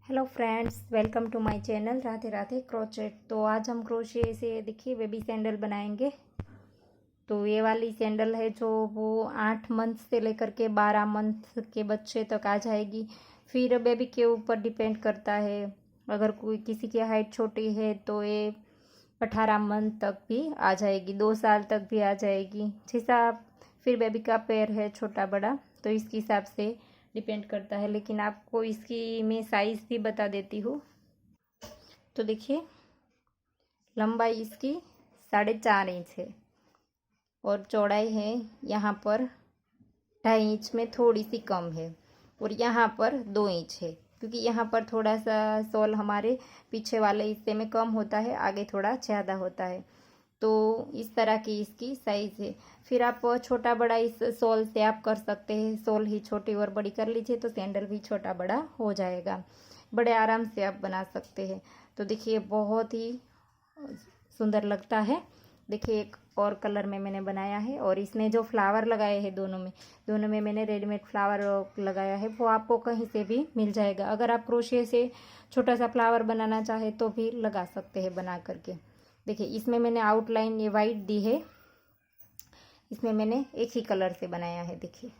Hello friends, welcome to my channel Radhe Radhe crochet. तो आज हम क्रोशे से देखिए बेबी सैंडल बनाएंगे। तो ये वाली सैंडल है जो वो 8 मंथ से लेकर के 12 मंथ के बच्चे तक आ जाएगी। फिर बेबी के ऊपर डिपेंड करता है। अगर कोई किसी की हाइट छोटी है तो ये 18 मंथ तक भी आ जाएगी, 2 साल तक भी आ जाएगी। जैसा फिर बेबी का पैर है छोटा बड़ा तो इसके हिसाब से डिपेंड करता है। लेकिन आपको इसकी मैं साइज़ भी बता देती हूँ। तो देखिए, लंबाई इसकी 4.5 इंच है और चौड़ाई है यहाँ पर 2.5 इंच में थोड़ी सी कम है और यहाँ पर 2 इंच है, क्योंकि यहाँ पर थोड़ा सा सोल हमारे पीछे वाले हिस्से में कम होता है, आगे थोड़ा ज़्यादा होता है। तो इस तरह की इसकी साइज़ है। फिर आप छोटा बड़ा इस सोल से आप कर सकते हैं। सोल ही छोटी और बड़ी कर लीजिए तो सैंडल भी छोटा बड़ा हो जाएगा। बड़े आराम से आप बना सकते हैं। तो देखिए, बहुत ही सुंदर लगता है। देखिए, एक और कलर में मैंने बनाया है और इसमें जो फ्लावर लगाए हैं दोनों में मैंने रेडीमेड फ्लावर लगाया है, वो आपको कहीं से भी मिल जाएगा। अगर आप क्रोशे से छोटा सा फ्लावर बनाना चाहे तो भी लगा सकते हैं बना करके। देखिए, इसमें मैंने आउटलाइन ये वाइट दी है, इसमें मैंने एक ही कलर से बनाया है। देखिए,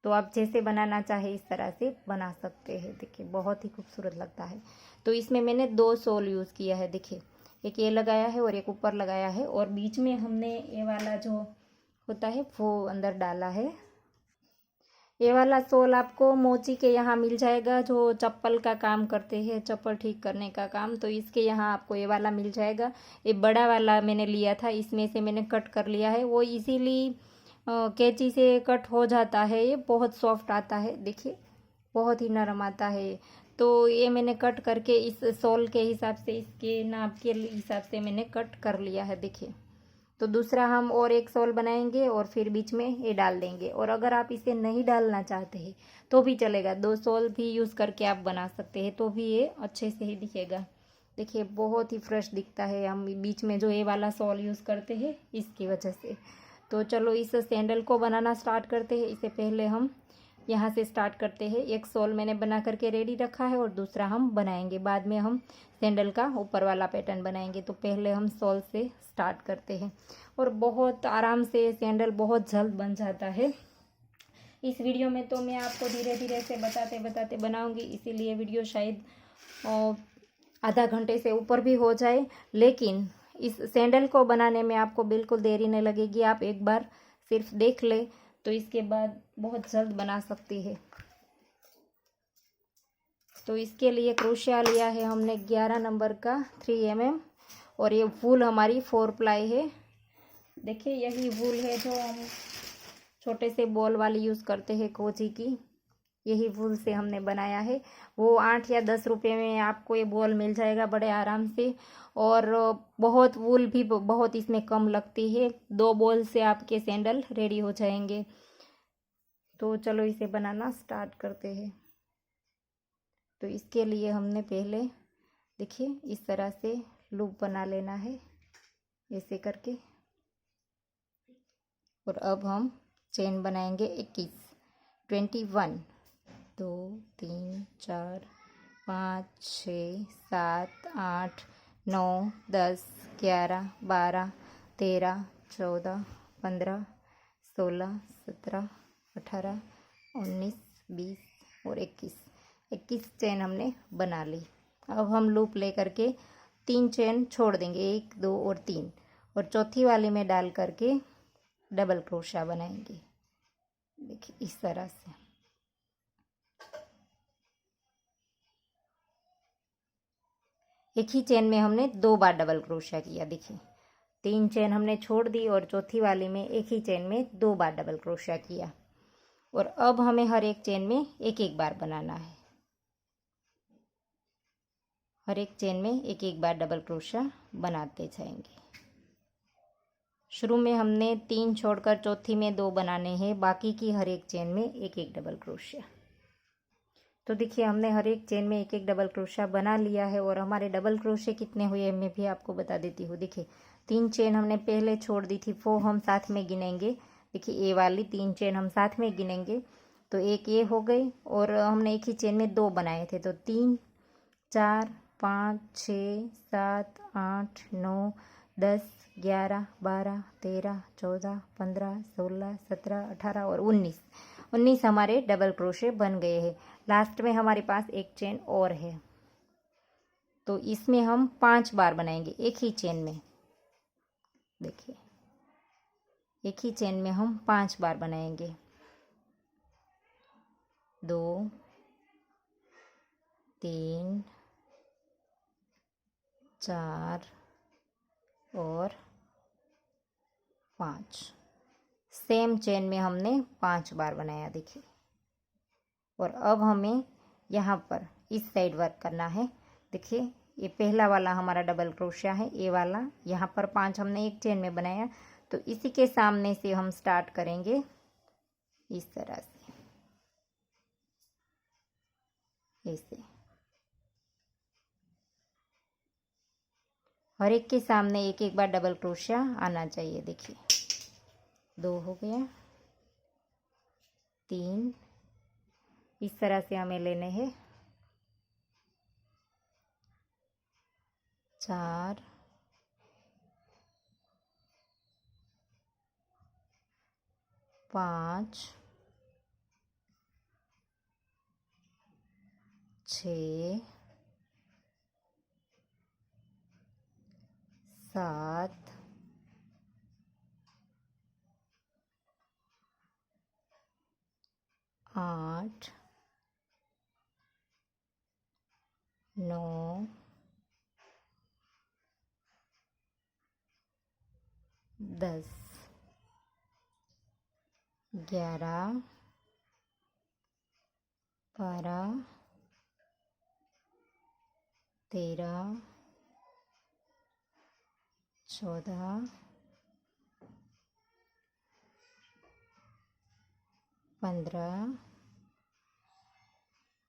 तो आप जैसे बनाना चाहे इस तरह से बना सकते हैं। देखिए, बहुत ही खूबसूरत लगता है। तो इसमें मैंने 2 सोल यूज़ किया है। देखिए, एक ये लगाया है और एक ऊपर लगाया है और बीच में हमने ये वाला जो होता है वो अंदर डाला है। ये वाला सोल आपको मोची के यहाँ मिल जाएगा, जो चप्पल का काम करते हैं, चप्पल ठीक करने का काम। तो इसके यहाँ आपको ये वाला मिल जाएगा। ये बड़ा वाला मैंने लिया था, इसमें से मैंने कट कर लिया है। वो इजीली कैंची से कट हो जाता है। ये बहुत सॉफ्ट आता है, देखिए बहुत ही नरम आता है। तो ये मैंने कट करके इस सोल के हिसाब से, इसके नाप के हिसाब से मैंने कट कर लिया है। देखिए, तो दूसरा हम और एक सोल बनाएंगे और फिर बीच में ये डाल देंगे। और अगर आप इसे नहीं डालना चाहते हैं तो भी चलेगा, 2 सोल भी यूज़ करके आप बना सकते हैं, तो भी ये अच्छे से ही दिखेगा। देखिए, बहुत ही फ्रेश दिखता है। हम बीच में जो ये वाला सोल यूज़ करते हैं इसकी वजह से। तो चलो इस सैंडल को बनाना स्टार्ट करते हैं। इससे पहले हम यहाँ से स्टार्ट करते हैं। एक सोल मैंने बना करके रेडी रखा है और दूसरा हम बनाएंगे, बाद में हम सैंडल का ऊपर वाला पैटर्न बनाएंगे। तो पहले हम सोल से स्टार्ट करते हैं और बहुत आराम से सैंडल बहुत जल्द बन जाता है। इस वीडियो में तो मैं आपको धीरे धीरे से बताते बताते बनाऊंगी, इसीलिए वीडियो शायद आधा घंटे से ऊपर भी हो जाए। लेकिन इस सैंडल को बनाने में आपको बिल्कुल देरी नहीं लगेगी। आप एक बार सिर्फ देख ले तो इसके बाद बहुत जल्द बना सकती है। तो इसके लिए क्रोशिया लिया है हमने 11 नंबर का 3 mm और ये वूल हमारी 4 प्लाई है। देखिए, यही वूल है जो हम छोटे से बॉल वाली यूज़ करते हैं कोची की। यही वूल से हमने बनाया है। वो 8 या 10 रुपये में आपको ये बॉल मिल जाएगा बड़े आराम से। और बहुत वूल भी बहुत इसमें कम लगती है। 2 बॉल से आपके सैंडल रेडी हो जाएंगे। तो चलो इसे बनाना स्टार्ट करते हैं। तो इसके लिए हमने पहले देखिए इस तरह से लूप बना लेना है, ऐसे करके। और अब हम चेन बनाएंगे 21, 21, 2, 3, 4, 5, 6, 7, 8, 9, 10, 11, 12, 13, 14, 15, 16, 17, 18, 19, 20 और 21 चेन हमने बना ली। अब हम लूप ले करके 3 चेन छोड़ देंगे, 1, 2 और 3, और चौथी वाली में डाल करके डबल क्रोशा बनाएंगे। देखिए, इस तरह से। एक ही चेन में हमने 2 बार डबल क्रोशा किया। देखिए, 3 चेन हमने छोड़ दी और चौथी वाली में एक ही चेन में 2 बार डबल क्रोशा किया। और अब हमें हर एक चेन में एक एक बार बनाना है। हर एक चेन में एक एक बार डबल क्रोशा बनाते जाएंगे। शुरू में हमने 3 छोड़कर चौथी में 2 बनाने हैं, बाकी की हर एक चेन में एक एक डबल क्रोशा। तो देखिए, हमने हर एक चेन में एक एक डबल क्रोशा बना लिया है। और हमारे डबल क्रोशे कितने हुए मैं भी आपको बता देती हूँ। देखिए, 3 चेन हमने पहले छोड़ दी थी, वो हम साथ में गिनेंगे। देखिए, ये वाली 3 चेन हम साथ में गिनेंगे। तो तो एक ये हो गई, और हमने एक ही चेन में 2 बनाए थे, तो 3 4 5 6 7 8 9 10 11 12 13 14 15 16 17 18 और 19 हमारे डबल क्रोशे बन गए हैं। लास्ट में हमारे पास एक चेन और है, तो इसमें हम 5 बार बनाएंगे एक ही चेन में। देखिए, एक ही चेन में हम 5 बार बनाएंगे। 2 3 4 और 5। सेम चेन में हमने 5 बार बनाया, देखिए। और अब हमें यहाँ पर इस साइड वर्क करना है। देखिए, ये पहला वाला हमारा डबल क्रोशिया है, ये वाला यहाँ पर 5 हमने एक चेन में बनाया, तो इसी के सामने से हम स्टार्ट करेंगे इस तरह से, ऐसे। हर एक के सामने एक एक बार डबल क्रोशिया आना चाहिए। देखिए, 2 हो गया, 3, इस तरह से हमें लेने हैं, 4, 5, 6, 7, 8, 9, 10, 11, 12, 13, 14, 15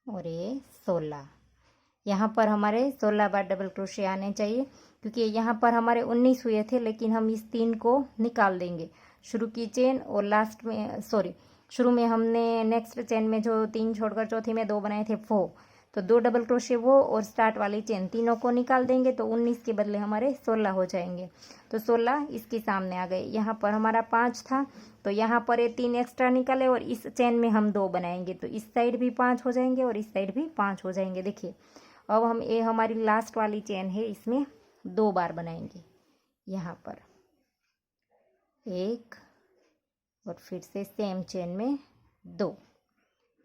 और ये 16। यहाँ पर हमारे 16 बार डबल क्रोशे आने चाहिए, क्योंकि यहाँ पर हमारे 19 हुए थे, लेकिन हम इस 3 को निकाल देंगे। शुरू की चेन और लास्ट में, सॉरी, शुरू में हमने नेक्स्ट चेन में जो 3 छोड़कर चौथी में 2 बनाए थे वो, तो 2 डबल क्रोशे वो और स्टार्ट वाली चेन, तीनों को निकाल देंगे, तो 19 के बदले हमारे 16 हो जाएंगे। तो 16 इसके सामने आ गए। यहाँ पर हमारा 5 था, तो यहाँ पर ये 3 एक्स्ट्रा निकाले और इस चेन में हम 2 बनाएंगे, तो इस साइड भी 5 हो जाएंगे और इस साइड भी 5 हो जाएंगे। देखिए, अब हम ये हमारी लास्ट वाली चेन है, इसमें 2 बार बनाएंगे। यहाँ पर 1 और फिर से सेम चेन में 2।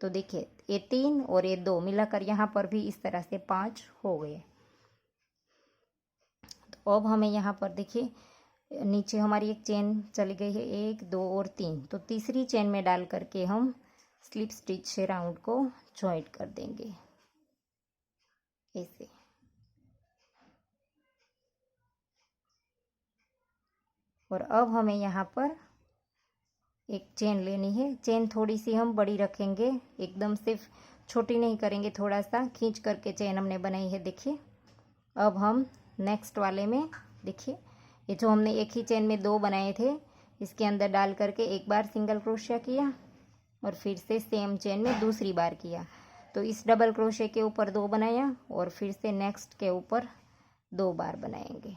तो देखिए, ये 3 और ये 2 मिलाकर यहाँ पर भी इस तरह से 5 हो गए। तो अब हमें यहाँ पर देखिए, नीचे हमारी एक चेन चली गई है, 1 2 और 3, तो तीसरी चेन में डाल करके हम स्लिप स्टिच से राउंड को ज्वाइंट कर देंगे, ऐसे। और अब हमें यहाँ पर एक चेन लेनी है। चेन थोड़ी सी हम बड़ी रखेंगे, एकदम सिर्फ छोटी नहीं करेंगे, थोड़ा सा खींच करके चेन हमने बनाई है। देखिए, अब हम नेक्स्ट वाले में, देखिए, ये जो हमने एक ही चेन में 2 बनाए थे, इसके अंदर डाल करके एक बार सिंगल क्रोशिया किया और फिर से सेम चेन में दूसरी बार किया, तो इस डबल क्रोशे के ऊपर 2 बनाया और फिर से नेक्स्ट के ऊपर 2 बार बनाएंगे।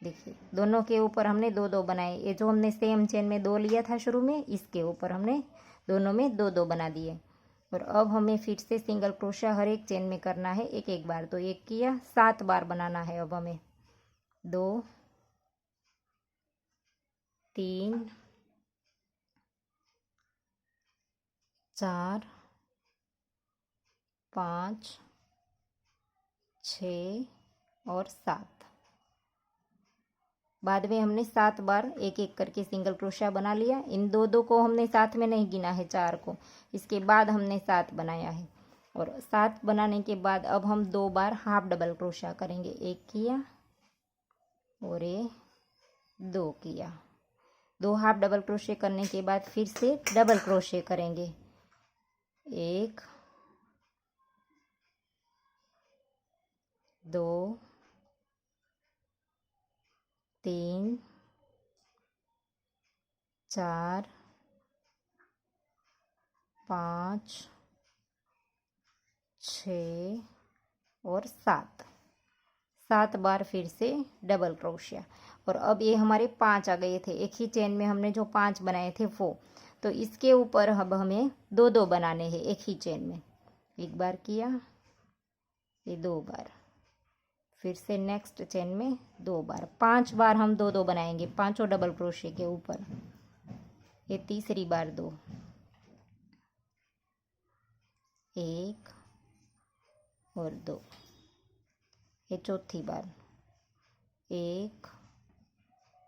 देखिए, दोनों के ऊपर हमने 2 बनाए। ये जो हमने सेम चेन में 2 लिया था शुरू में, इसके ऊपर हमने दोनों में 2 बना दिए। और अब हमें फिर से सिंगल क्रोशा हर एक चेन में करना है एक एक बार, तो एक किया, 7 बार बनाना है। अब हमें 2 3 4 5 6 और 7। बाद में हमने 7 बार एक एक करके सिंगल क्रोशिया बना लिया। इन 2 को हमने साथ में नहीं गिना है, 4 को, इसके बाद हमने 7 बनाया है। और 7 बनाने के बाद अब हम 2 बार हाफ डबल क्रोशिया करेंगे। एक किया और ये 2 किया। 2 हाफ डबल क्रोशिया करने के बाद फिर से डबल क्रोशिया करेंगे। 1 2 3 4 5 6 और 7 बार फिर से डबल क्रोशिया। और अब ये हमारे 5 आ गए थे, एक ही चेन में हमने जो 5 बनाए थे वो। तो इसके ऊपर अब हमें 2 बनाने हैं एक ही चेन में। एक बार किया, ये 2 बार, फिर से नेक्स्ट चेन में 2 बार, 5 बार हम 2 बनाएंगे पांचों डबल क्रोशिया के ऊपर। ये तीसरी बार 2, 1 और 2। ये चौथी बार 1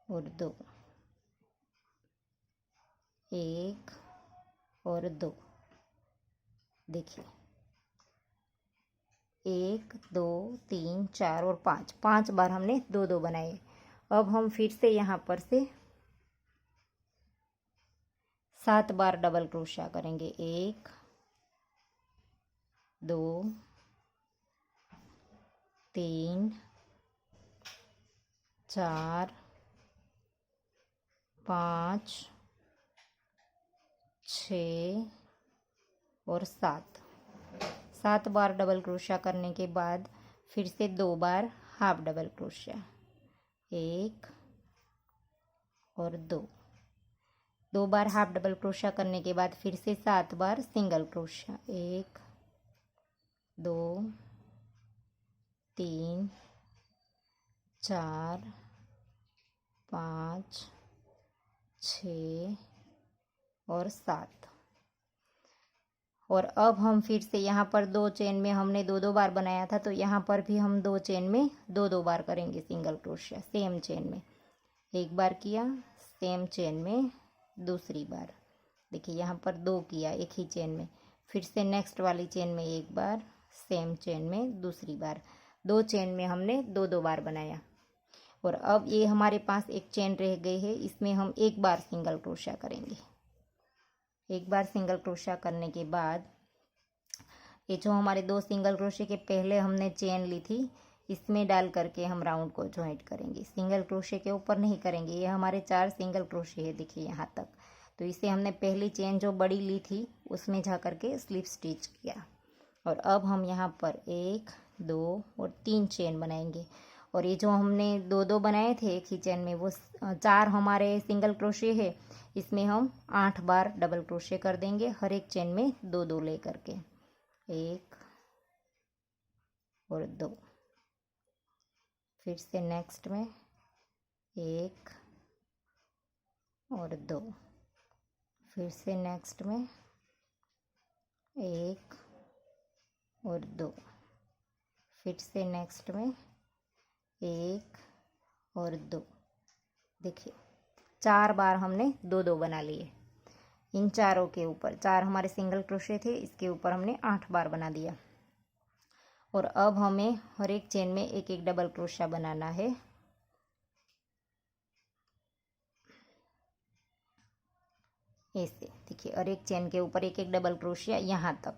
और 2, 1 और 2। देखिए 1 2 3 4 और 5 बार हमने 2 बनाए। अब हम फिर से यहाँ पर से 7 बार डबल क्रोशिया करेंगे। 1 2 3 4 5 6 और 7 बार डबल क्रोशिया करने के बाद फिर से 2 बार हाफ डबल क्रोशिया, 1 और 2 बार हाफ डबल क्रोशिया करने के बाद फिर से 7 बार सिंगल क्रोशिया, 1 2 3 4 5 6 और 7। और अब हम फिर से यहाँ पर 2 चेन में हमने 2 बार बनाया था, तो यहाँ पर भी हम 2 चेन में 2 बार करेंगे सिंगल क्रोशिया सेम चेन में। एक बार किया सेम चेन में, दूसरी बार देखिए यहाँ पर 2 किया एक ही चेन में, फिर से नेक्स्ट वाली चेन में 1 बार, सेम चेन में दूसरी बार, 2 चेन में हमने 2 बार बनाया। और अब ये हमारे पास एक चेन रह गई है, इसमें हम 1 बार सिंगल क्रोशिया करेंगे। 1 बार सिंगल क्रोशिया करने के बाद ये जो हमारे 2 सिंगल क्रोशिया के पहले हमने चेन ली थी, इसमें डाल करके हम राउंड को ज्वाइंट करेंगे। सिंगल क्रोशिया के ऊपर नहीं करेंगे। ये हमारे 4 सिंगल क्रोशिया है देखिए यहाँ तक। तो इसे हमने पहली चेन जो बड़ी ली थी उसमें जा करके स्लिप स्टिच किया। और अब हम यहाँ पर 1 2 और 3 चेन बनाएंगे। और ये जो हमने 2 बनाए थे एक ही चेन में, वो 4 हमारे सिंगल क्रोशिया है, इसमें हम 8 बार डबल क्रोशिया कर देंगे हर एक चेन में 2 ले करके, 1 और 2। फिर से नेक्स्ट में 1 और 2, फिर से नेक्स्ट में 1 और 2, फिर से नेक्स्ट में 1 और 2। देखिए 4 बार हमने 2 बना लिए। इन चारों के ऊपर 4 हमारे सिंगल क्रोशिया थे, इसके ऊपर हमने 8 बार बना दिया। और अब हमें हर एक चेन में 1 डबल क्रोशिया बनाना है। ऐसे देखिए हर एक चेन के ऊपर 1 डबल क्रोशिया यहाँ तक।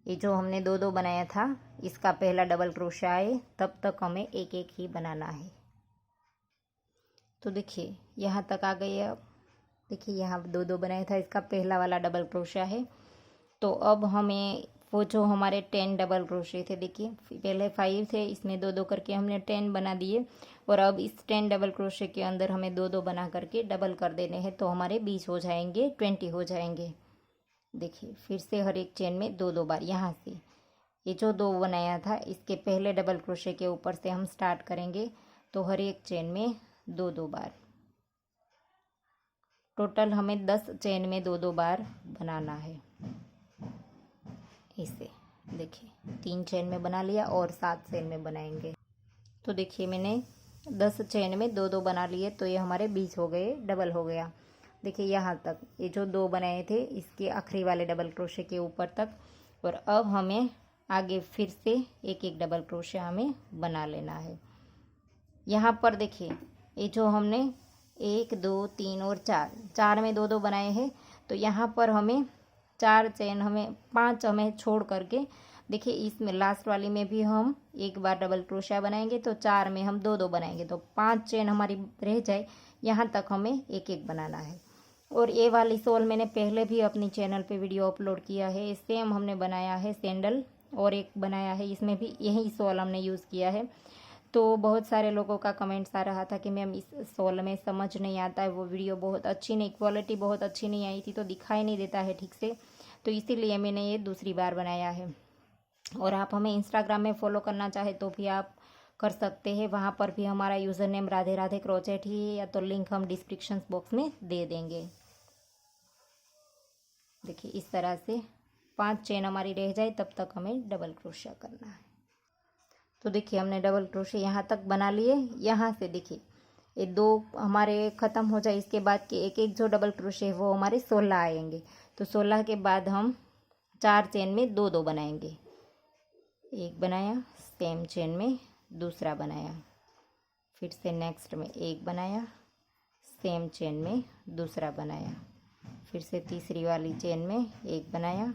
ये जो हमने 2 बनाया था इसका पहला डबल क्रोशिया आए तब तक हमें 1 ही बनाना है। तो देखिए यहाँ तक आ गए। अब देखिए यहाँ 2 बनाया था, इसका पहला वाला डबल क्रोशिया है। तो अब हमें वो जो हमारे 10 डबल क्रोशिया थे, देखिए पहले 5 थे, इसमें 2 करके हमने 10 बना दिए। और अब इस 10 डबल क्रोशिया के अंदर हमें 2 बना करके डबल कर देने हैं, तो हमारे 20 हो जाएंगे, 20 हो जाएंगे। देखिए फिर से हर एक चेन में 2 बार। यहाँ से ये जो 2 बनाया था इसके पहले डबल क्रोशिया के ऊपर से हम स्टार्ट करेंगे, तो हर एक चेन में 2 बार। टोटल हमें 10 चेन में 2 बार बनाना है। इसे देखिए 3 चेन में बना लिया और 7 चेन में बनाएंगे। तो देखिए मैंने 10 चेन में 2 बना लिए, तो ये हमारे 20 हो गए, डबल हो गया। देखिए यहाँ तक ये जो 2 बनाए थे इसके आखिरी वाले डबल क्रोशिया के ऊपर तक। और अब हमें आगे फिर से 1 डबल क्रोशिया हमें बना लेना है। यहाँ पर देखिए ये जो हमने 1 2 3 और 4 में 2 बनाए हैं, तो यहाँ पर हमें 4 चेन हमें 5 हमें छोड़ करके देखिए इसमें लास्ट वाली में भी हम 1 बार डबल क्रोशिया बनाएंगे, तो 4 में हम 2 बनाएंगे, तो 5 चेन हमारी रह जाए। यहाँ तक हमें 1 बनाना है। और ये वाली सोल मैंने पहले भी अपनी चैनल पे वीडियो अपलोड किया है। सेम हमने बनाया है सैंडल, और एक बनाया है, इसमें भी यही सोल हमने यूज़ किया है। तो बहुत सारे लोगों का कमेंट्स आ रहा था कि मैम इस सोल में समझ नहीं आता है, वो वीडियो बहुत अच्छी नहीं, क्वालिटी बहुत अच्छी नहीं आई थी, तो दिखाई नहीं देता है ठीक से, तो इसीलिए मैंने ये दूसरी बार बनाया है। और आप हमें इंस्टाग्राम में फॉलो करना चाहे तो भी आप कर सकते हैं, वहाँ पर भी हमारा user name Radhe Radhe crochet ही है, या तो लिंक हम डिस्क्रिप्शन बॉक्स में दे देंगे। देखिए इस तरह से 5 चेन हमारी रह जाए तब तक हमें डबल क्रोशिया करना है। तो देखिए हमने डबल क्रोशिया यहाँ तक बना लिए। यहाँ से देखिए ये 2 हमारे ख़त्म हो जाए, इसके बाद के एक एक जो डबल क्रोशिया है वो हमारे 16 आएंगे। तो 16 के बाद हम 4 चेन में 2-2 बनाएंगे। एक बनाया, सेम चेन में दूसरा बनाया, फिर से नेक्स्ट में एक बनाया, सेम चेन में दूसरा बनाया, फिर से तीसरी वाली चेन में एक बनाया,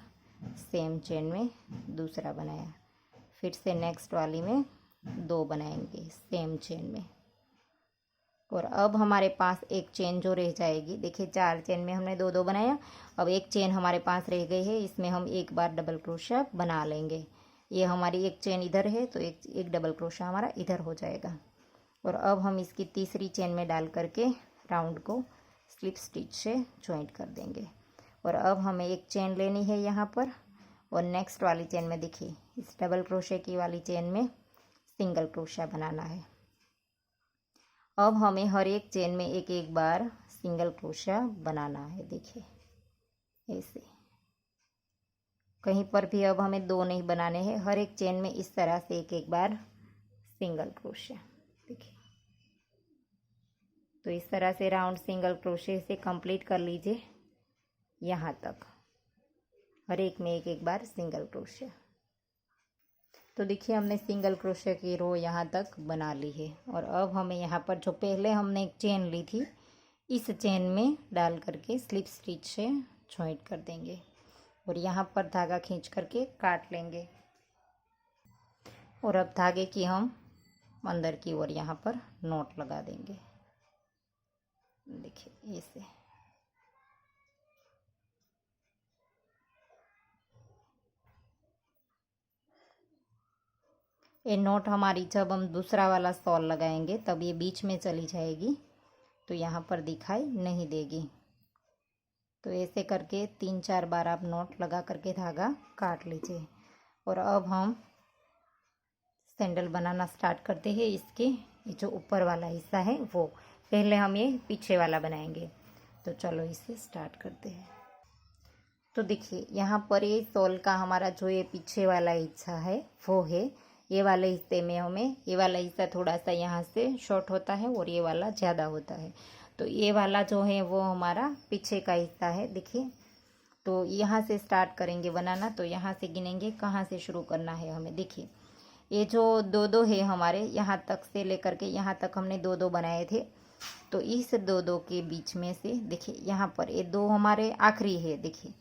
सेम चेन में दूसरा बनाया, फिर से नेक्स्ट वाली में 2 बनाएंगे सेम चेन में। और अब हमारे पास एक चेन जो रह जाएगी, देखिए 4 चेन में हमने 2-2 बनाया, अब एक चेन हमारे पास रह गई है, इसमें हम एक बार डबल क्रोशिया बना लेंगे। ये हमारी एक चेन इधर है तो एक डबल क्रोशिया हमारा इधर हो जाएगा। और अब हम इसकी तीसरी चेन में डाल करके राउंड को स्लिप स्टिच से जॉइंट कर देंगे। और अब हमें एक चेन लेनी है यहाँ पर, और नेक्स्ट वाली चेन में देखिए इस डबल क्रोशिया की वाली चेन में सिंगल क्रोशिया बनाना है। अब हमें हर एक चेन में एक एक बार सिंगल क्रोशिया बनाना है। देखिए ऐसे, कहीं पर भी अब हमें 2 नहीं बनाने हैं, हर एक चेन में इस तरह से एक एक बार सिंगल क्रोशिया। देखिए तो इस तरह से राउंड सिंगल क्रोशिया से कंप्लीट कर लीजिए यहाँ तक, हर एक में एक एक बार सिंगल क्रोशिया। तो देखिए हमने सिंगल क्रोशिया की रो यहाँ तक बना ली है। और अब हमें यहाँ पर जो पहले हमने एक चेन ली थी, इस चेन में डाल करके स्लिप स्टिच से जॉइंट कर देंगे, और यहाँ पर धागा खींच करके काट लेंगे। और अब धागे की हम अंदर की ओर यहाँ पर नॉट लगा देंगे। देखिए ऐसे। ये नॉट हमारी जब हम दूसरा वाला शॉल लगाएंगे तब ये बीच में चली जाएगी, तो यहाँ पर दिखाई नहीं देगी। तो ऐसे करके 3-4 बार आप नॉट लगा करके धागा काट लीजिए। और अब हम सैंडल बनाना स्टार्ट करते हैं। इसके ये जो ऊपर वाला हिस्सा है वो पहले हम ये पीछे वाला बनाएंगे। तो चलो इसे स्टार्ट करते हैं। तो देखिए यहाँ पर ये शॉल का हमारा जो ये पीछे वाला हिस्सा है वो है, ये वाले हिस्से में हमें ये वाला हिस्सा थोड़ा सा यहाँ से शॉर्ट होता है और ये वाला ज़्यादा होता है। तो ये वाला जो है वो हमारा पीछे का हिस्सा है। देखिए तो यहाँ से स्टार्ट करेंगे बनाना, तो यहाँ से गिनेंगे कहाँ से शुरू करना है हमें। देखिए ये जो 2-2 है हमारे, यहाँ तक से लेकर के यहाँ तक हमने 2-2 बनाए थे। तो इस 2-2 के बीच में से देखिए यहाँ पर ये 2 हमारे आखिरी है। देखिए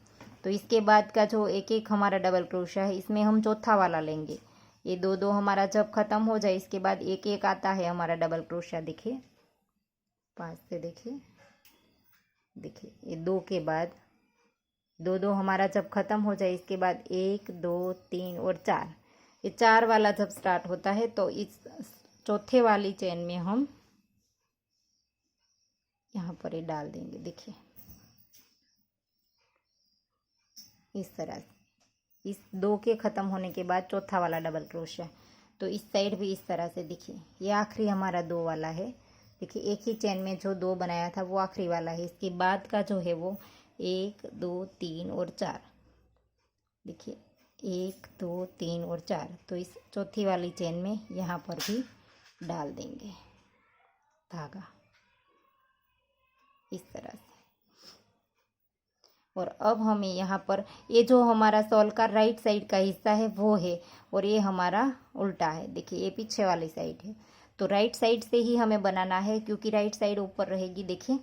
तो इसके बाद का जो एक एक हमारा डबल क्रोशिया है, इसमें हम चौथा वाला लेंगे। ये 2-2 हमारा जब ख़त्म हो जाए इसके बाद एक एक आता है हमारा डबल क्रोशिया। देखिए 5 से देखिए ये 2 के बाद 2-2 हमारा जब ख़त्म हो जाए इसके बाद 1, 2, 3 और 4, ये 4 वाला जब स्टार्ट होता है तो इस चौथे वाली चेन में हम यहाँ पर ये डाल देंगे। देखिए इस तरह से, इस 2 के ख़त्म होने के बाद चौथा वाला डबल क्रोशिया। तो इस साइड भी इस तरह से देखिए ये आखिरी हमारा 2 वाला है। देखिए एक ही चेन में जो 2 बनाया था वो आखिरी वाला है। इसके बाद का जो है वो 1, 2, 3 और 4। देखिए 1, 2, 3 और 4। तो इस चौथी वाली चेन में यहाँ पर भी डाल देंगे धागा इस तरह से। और अब हमें यहाँ पर ये जो हमारा शॉल का राइट साइड का हिस्सा है वो है, और ये हमारा उल्टा है। देखिए ये पीछे वाली साइड है, तो राइट साइड से ही हमें बनाना है क्योंकि राइट साइड ऊपर रहेगी। देखिए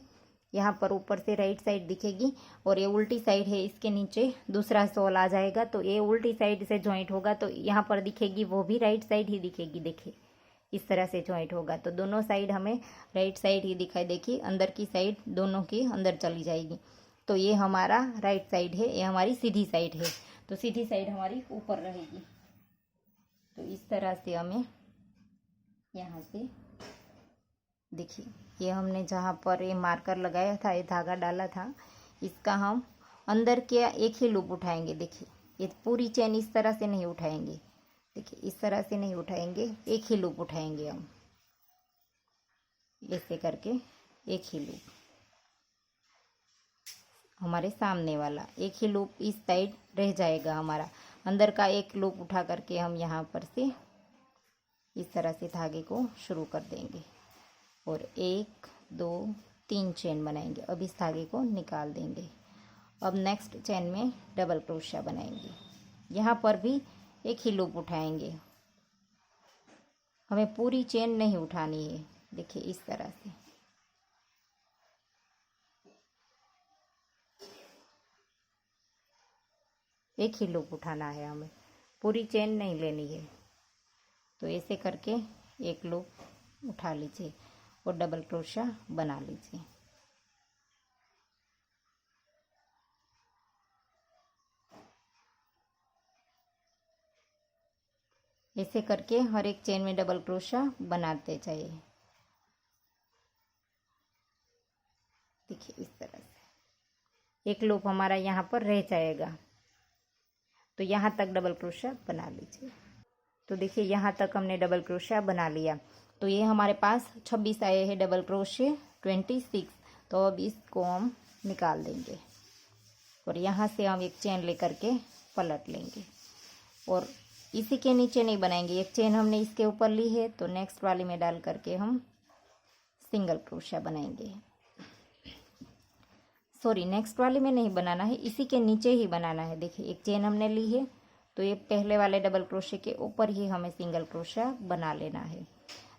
यहाँ पर ऊपर से राइट साइड दिखेगी, और ये उल्टी साइड है, इसके नीचे दूसरा शॉल आ जाएगा। तो ये उल्टी साइड से जॉइंट होगा, तो यहाँ पर दिखेगी वो भी राइट साइड ही दिखेगी। देखिए इस तरह से जॉइंट होगा। तो दोनों साइड हमें राइट साइड ही दिखाई, देखिए अंदर की साइड दोनों की अंदर चली जाएगी। तो ये हमारा राइट साइड है, ये हमारी सीधी साइड है। तो सीधी साइड हमारी ऊपर रहेगी। तो इस तरह से हमें यहाँ से देखिए, ये हमने जहाँ पर ये मार्कर लगाया था, ये धागा डाला था, इसका हम अंदर के एक ही लूप उठाएंगे। देखिए ये पूरी चेन इस तरह से नहीं उठाएंगे, देखिए इस तरह से नहीं उठाएंगे, एक ही लूप उठाएंगे हम, ऐसे करके एक ही लूप, हमारे सामने वाला एक ही लूप इस साइड रह जाएगा हमारा। अंदर का एक लूप उठा करके हम यहाँ पर से इस तरह से धागे को शुरू कर देंगे और 1 2 3 चेन बनाएंगे। अब इस धागे को निकाल देंगे। अब नेक्स्ट चेन में डबल क्रोशिया बनाएंगे, यहाँ पर भी एक ही लूप उठाएंगे, हमें पूरी चेन नहीं उठानी है। देखिए इस तरह से एक ही लूप उठाना है, हमें पूरी चेन नहीं लेनी है। तो ऐसे करके एक लूप उठा लीजिए और डबल क्रोशिया बना लीजिए। ऐसे करके हर एक चेन में डबल क्रोशिया बनाते जाइए। देखिए इस तरह से एक लूप हमारा यहाँ पर रह जाएगा। तो यहाँ तक डबल क्रोशिया बना लीजिए। तो देखिए यहाँ तक हमने डबल क्रोशिया बना लिया। तो ये हमारे पास 26 आए हैं डबल क्रोशिया 26। तो अब इसको हम निकाल देंगे और यहाँ से हम एक चेन लेकर के पलट लेंगे और इसी के नीचे नहीं बनाएंगे। एक चेन हमने इसके ऊपर ली है, तो नेक्स्ट वाली में डाल करके हम सिंगल क्रोशिया बनाएंगे। सॉरी, नेक्स्ट वाले में नहीं बनाना है, इसी के नीचे ही बनाना है। देखिए एक चेन हमने ली है, तो ये पहले वाले डबल क्रोशे के ऊपर ही हमें सिंगल क्रोशिया बना लेना है।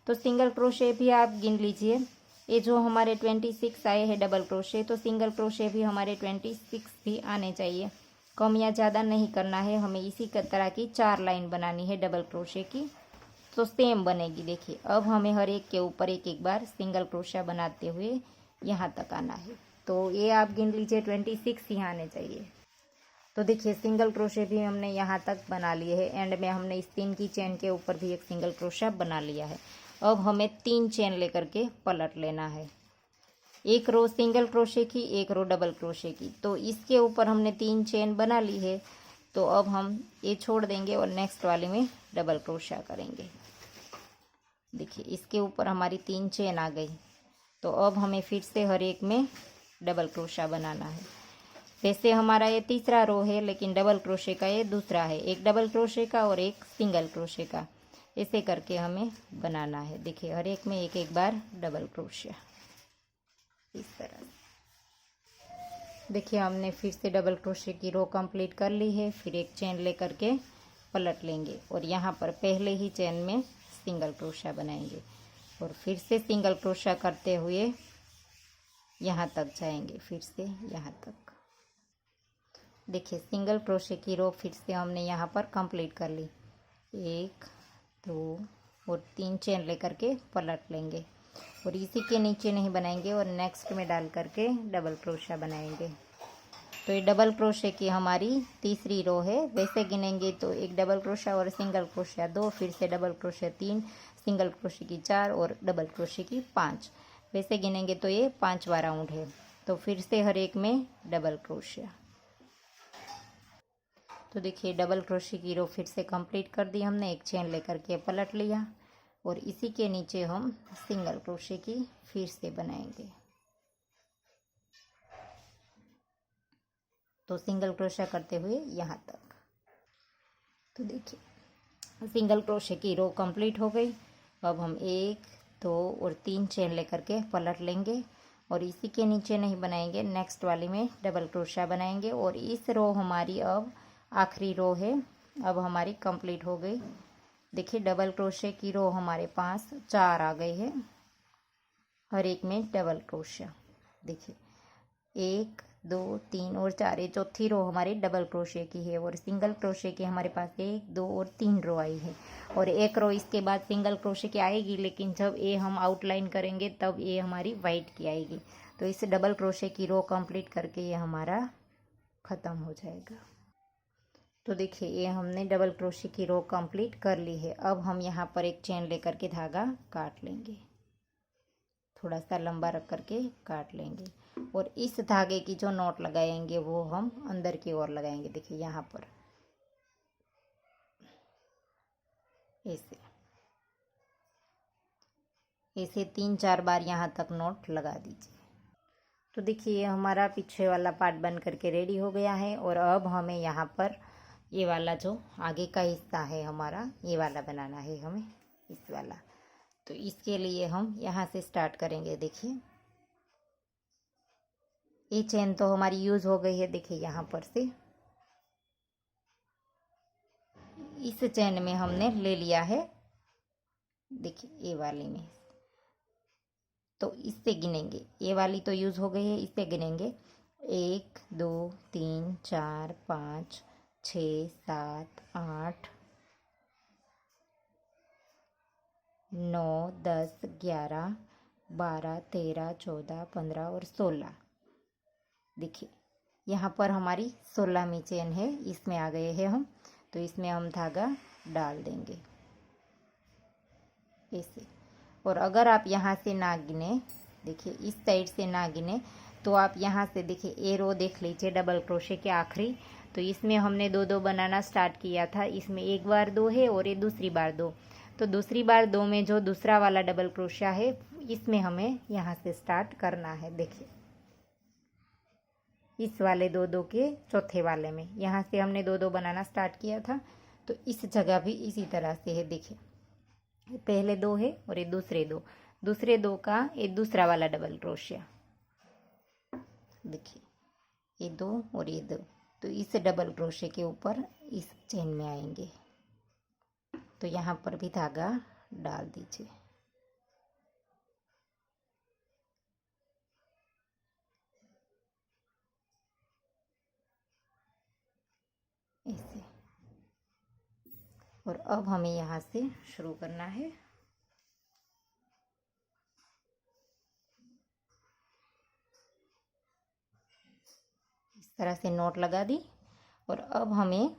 तो सिंगल क्रोशे भी आप गिन लीजिए। ये जो हमारे 26 आए हैं डबल क्रोशे, तो सिंगल क्रोशे भी हमारे 26 भी आने चाहिए। कम या ज़्यादा नहीं करना है, हमें इसी तरह की 4 लाइन बनानी है डबल क्रोशे की, तो सेम बनेगी। देखिए अब हमें हर एक के ऊपर एक एक बार सिंगल क्रोशिया बनाते हुए यहाँ तक आना है। तो ये आप गिन लीजिए 26 ही आने चाहिए। तो देखिए सिंगल क्रोशे भी हमने यहाँ तक बना लिए है। एंड में हमने इस 3 की चेन के ऊपर भी एक सिंगल क्रोशिया बना लिया है। अब हमें 3 चेन लेकर के पलट लेना है। एक रो सिंगल क्रोशे की, एक रो डबल क्रोशे की। तो इसके ऊपर हमने 3 चेन बना ली है। तो अब हम ये छोड़ देंगे और नेक्स्ट वाले में डबल क्रोशिया करेंगे। देखिए इसके ऊपर हमारी 3 चेन आ गई। तो अब हमें फिर से हर एक में डबल क्रोशिया बनाना है। वैसे हमारा ये तीसरा रो है, लेकिन डबल क्रोशे का ये दूसरा है। एक डबल क्रोशे का और एक सिंगल क्रोशे का, ऐसे करके हमें बनाना है। देखिए हर एक में एक एक बार डबल क्रोशिया इस तरह। देखिए हमने फिर से डबल क्रोशे की रो कंप्लीट कर ली है। फिर एक चेन लेकर के पलट लेंगे और यहाँ पर पहले ही चेन में सिंगल क्रोशिया बनाएंगे और फिर से सिंगल क्रोशिया करते हुए यहाँ तक जाएंगे, फिर से यहाँ तक। देखिए सिंगल क्रोशे की रो फिर से हमने यहाँ पर कंप्लीट कर ली। 1 2 और 3 चेन लेकर के पलट लेंगे और इसी के नीचे नहीं बनाएंगे और नेक्स्ट में डाल करके डबल क्रोशिया बनाएंगे। तो ये डबल क्रोशे की हमारी तीसरी रो है। वैसे गिनेंगे तो एक डबल क्रोशिया और सिंगल क्रोशिया 2, फिर से डबल क्रोशिया 3, सिंगल क्रोशे की 4 और डबल क्रोशे की 5। वैसे गिनेंगे तो ये 5वां राउंड है। तो फिर से हर एक में डबल क्रोशिया। तो देखिए डबल क्रोशे की रो फिर से कंप्लीट कर दी हमने। एक चेन लेकर के पलट लिया और इसी के नीचे हम सिंगल क्रोशे की फिर से बनाएंगे। तो सिंगल क्रोशिया करते हुए यहाँ तक। तो देखिए सिंगल क्रोशे की रो कंप्लीट हो गई। अब हम 1 2 और 3 चेन लेकर के पलट लेंगे और इसी के नीचे नहीं बनाएंगे, नेक्स्ट वाली में डबल क्रोशिया बनाएंगे। और इस रो हमारी अब आखिरी रो है, अब हमारी कंप्लीट हो गई। देखिए डबल क्रोशे की रो हमारे पास 4 आ गई है, हर एक में डबल क्रोशिया। देखिए 1 2 3 और 4, ये चौथी रो हमारी डबल क्रोशे की है। और सिंगल क्रोशे की हमारे पास 1 2 और 3 रो आई है। और एक रो इसके बाद सिंगल क्रोशे की आएगी, लेकिन जब ये हम आउटलाइन करेंगे तब ये हमारी वाइट की आएगी। तो इस डबल क्रोशे की रो कंप्लीट करके ये हमारा ख़त्म हो जाएगा। तो देखिए ये हमने डबल क्रोशे की रो कंप्लीट कर ली है। अब हम यहाँ पर एक चेन लेकर के धागा काट लेंगे, थोड़ा सा लंबा रख करके काट लेंगे। और इस धागे की जो नॉट लगाएंगे वो हम अंदर की ओर लगाएंगे। देखिए यहाँ पर ऐसे ऐसे 3 4 बार यहाँ तक नॉट लगा दीजिए। तो देखिए ये हमारा पीछे वाला पार्ट बन करके रेडी हो गया है। और अब हमें यहाँ पर ये वाला जो आगे का हिस्सा है हमारा, ये वाला बनाना है हमें, इस वाला। तो इसके लिए हम यहाँ से स्टार्ट करेंगे। देखिए ये चेन तो हमारी यूज़ हो गई है। देखिए यहाँ पर से इस चेन में हमने ले लिया है, देखिए ये वाली में। तो इससे गिनेंगे, ये वाली तो यूज़ हो गई है, इससे गिनेंगे 1 2 3 4 5 6 7 8 9 10 11 12 13 14 15 और 16। देखिए यहाँ पर हमारी 16वीं चेन है, इसमें आ गए हैं हम। तो इसमें हम धागा डाल देंगे ऐसे। और अगर आप यहाँ से ना गिने, देखिए इस साइड से ना गिने, तो आप यहाँ से देखिए ए रो देख लीजिए डबल क्रोशे के आखिरी। तो इसमें हमने 2 2 बनाना स्टार्ट किया था, इसमें एक बार 2 है और ये दूसरी बार 2। तो दूसरी बार 2 में जो दूसरा वाला डबल क्रोशा है, इसमें हमें यहाँ से स्टार्ट करना है। देखिए इस वाले 2 2 के चौथे वाले में यहाँ से हमने 2 2 बनाना स्टार्ट किया था। तो इस जगह भी इसी तरह से है। देखिए पहले 2 है और ये दूसरे 2 का ये दूसरा वाला डबल क्रोशिया। देखिए ये 2 और ये 2, तो इस डबल क्रोशे के ऊपर इस चेन में आएंगे। तो यहाँ पर भी धागा डाल दीजिए ऐसे। और अब हमें यहाँ से शुरू करना है। इस तरह से नोट लगा दी। और अब हमें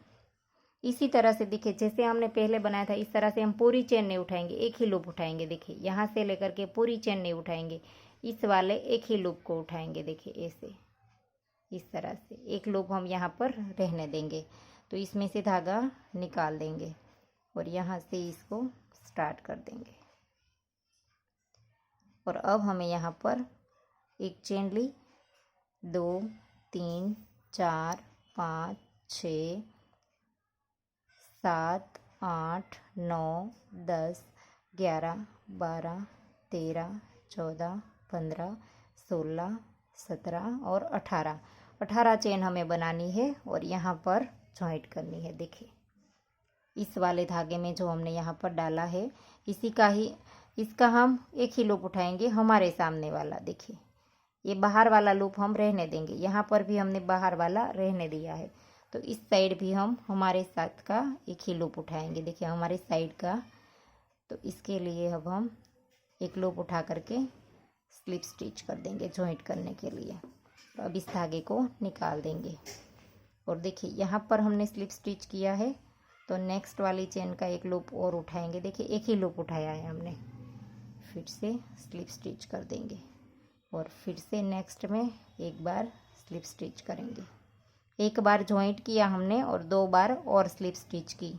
इसी तरह से, देखिए जैसे हमने पहले बनाया था, इस तरह से हम पूरी चेन नहीं उठाएंगे, एक ही लूप उठाएंगे। देखिए यहाँ से लेकर के पूरी चेन नहीं उठाएंगे, इस वाले एक ही लूप को उठाएंगे। देखिए ऐसे, इस तरह से एक लूप हम यहाँ पर रहने देंगे। तो इसमें से धागा निकाल देंगे और यहाँ से इसको स्टार्ट कर देंगे। और अब हमें यहाँ पर एक चेन ली, 2 3 4 5 6 7 8 9 10 11 12 13 14 15 16 17 और 18 चेन हमें बनानी है और यहाँ पर जॉइंट करनी है। देखिए इस वाले धागे में जो हमने यहाँ पर डाला है, इसी का ही, इसका हम एक ही लूप उठाएंगे हमारे सामने वाला। देखिए ये बाहर वाला लूप हम रहने देंगे, यहाँ पर भी हमने बाहर वाला रहने दिया है। तो इस साइड भी हम हमारे साथ का एक ही लूप उठाएंगे। देखिए हमारे साइड का। तो इसके लिए अब हम एक लूप उठा करके स्लिप स्टिच कर देंगे जॉइंट करने के लिए। तो अब इस धागे को निकाल देंगे। और देखिए यहाँ पर हमने स्लिप स्टिच किया है, तो नेक्स्ट वाली चेन का एक लूप और उठाएंगे। देखिए एक ही लूप उठाया है हमने, फिर से स्लिप स्टिच कर देंगे और फिर से नेक्स्ट में एक बार स्लिप स्टिच करेंगे। एक बार जॉइंट किया हमने और 2 बार और स्लिप स्टिच की।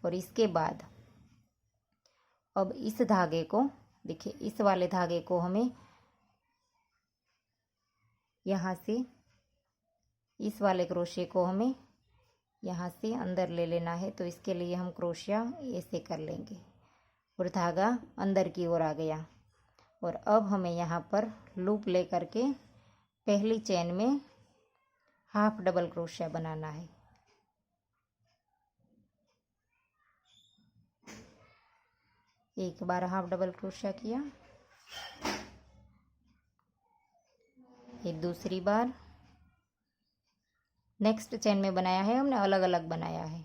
और इसके बाद अब इस धागे को, देखिए इस वाले धागे को हमें यहाँ से, इस वाले क्रोशे को हमें यहाँ से अंदर ले लेना है। तो इसके लिए हम क्रोशिया ऐसे कर लेंगे और धागा अंदर की ओर आ गया। और अब हमें यहाँ पर लूप ले करके पहली चेन में हाफ डबल क्रोशिया बनाना है। एक बार हाफ डबल क्रोशिया किया, ये दूसरी बार, नेक्स्ट चेन में बनाया है हमने अलग अलग बनाया है।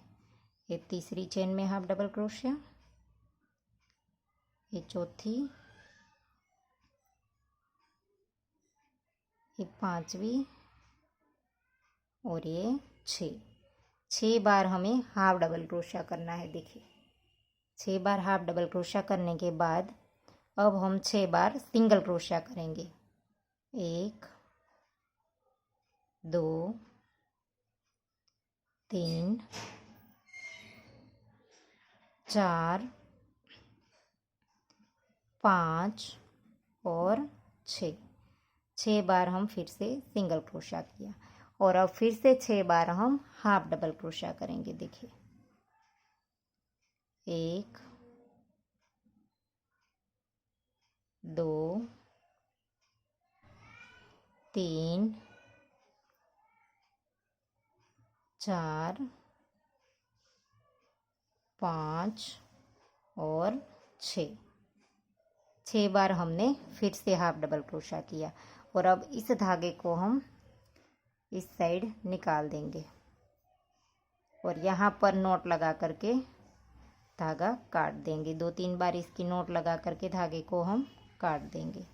ये तीसरी चेन में हाफ डबल क्रोशिया, ये चौथी, ये पांचवी और ये 6 बार हमें हाफ डबल क्रोशिया करना है। देखिए 6 बार हाफ डबल क्रोशिया करने के बाद अब हम 6 बार सिंगल क्रोशिया करेंगे। 1 2 3 4 5 और 6 बार हम फिर से सिंगल क्रोशिया किया और अब फिर से 6 बार हम हाफ डबल क्रोशिया करेंगे। देखिए 1 2 3 4 5 और 6 बार हमने फिर से हाफ डबल क्रोशिया किया और अब इस धागे को हम इस साइड निकाल देंगे और यहाँ पर नोट लगा करके धागा काट देंगे। 2-3 बार इसकी नोट लगा करके धागे को हम काट देंगे,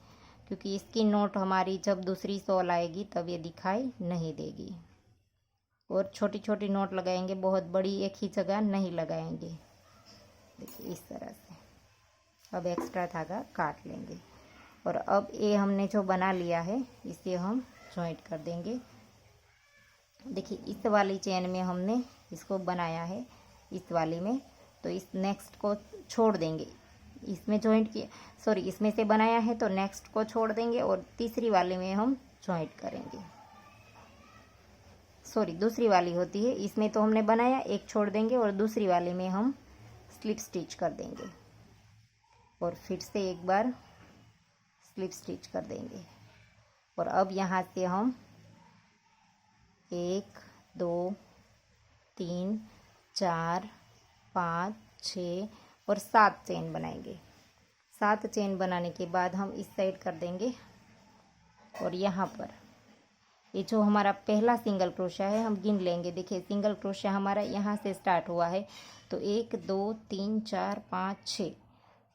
क्योंकि इसकी नोट हमारी जब दूसरी सॉल आएगी तब ये दिखाई नहीं देगी। और छोटी छोटी नोट लगाएंगे, बहुत बड़ी एक ही जगह नहीं लगाएंगे। देखिए इस तरह से अब एक्स्ट्रा धागा काट लेंगे और अब ये हमने जो बना लिया है इसे हम जॉइंट कर देंगे। देखिए इस वाली चेन में हमने इसको बनाया है, इस वाली में, तो इस नेक्स्ट को छोड़ देंगे। इसमें जॉइंट किया, सॉरी इसमें से बनाया है तो नेक्स्ट को छोड़ देंगे और तीसरी वाली में हम जॉइंट करेंगे। सॉरी दूसरी वाली होती है, इसमें तो हमने बनाया, एक छोड़ देंगे और दूसरी वाली में हम स्लिप स्टिच कर देंगे और फिर से एक बार स्लिप स्टिच कर देंगे। और अब यहाँ से हम 1 2 3 4 5 6 और 7 चेन बनाएंगे। 7 चेन बनाने के बाद हम इस साइड कर देंगे और यहाँ पर ये जो हमारा पहला सिंगल क्रोशिया है हम गिन लेंगे। देखिए सिंगल क्रोशिया हमारा यहाँ से स्टार्ट हुआ है, तो 1 2 3 4 5 6,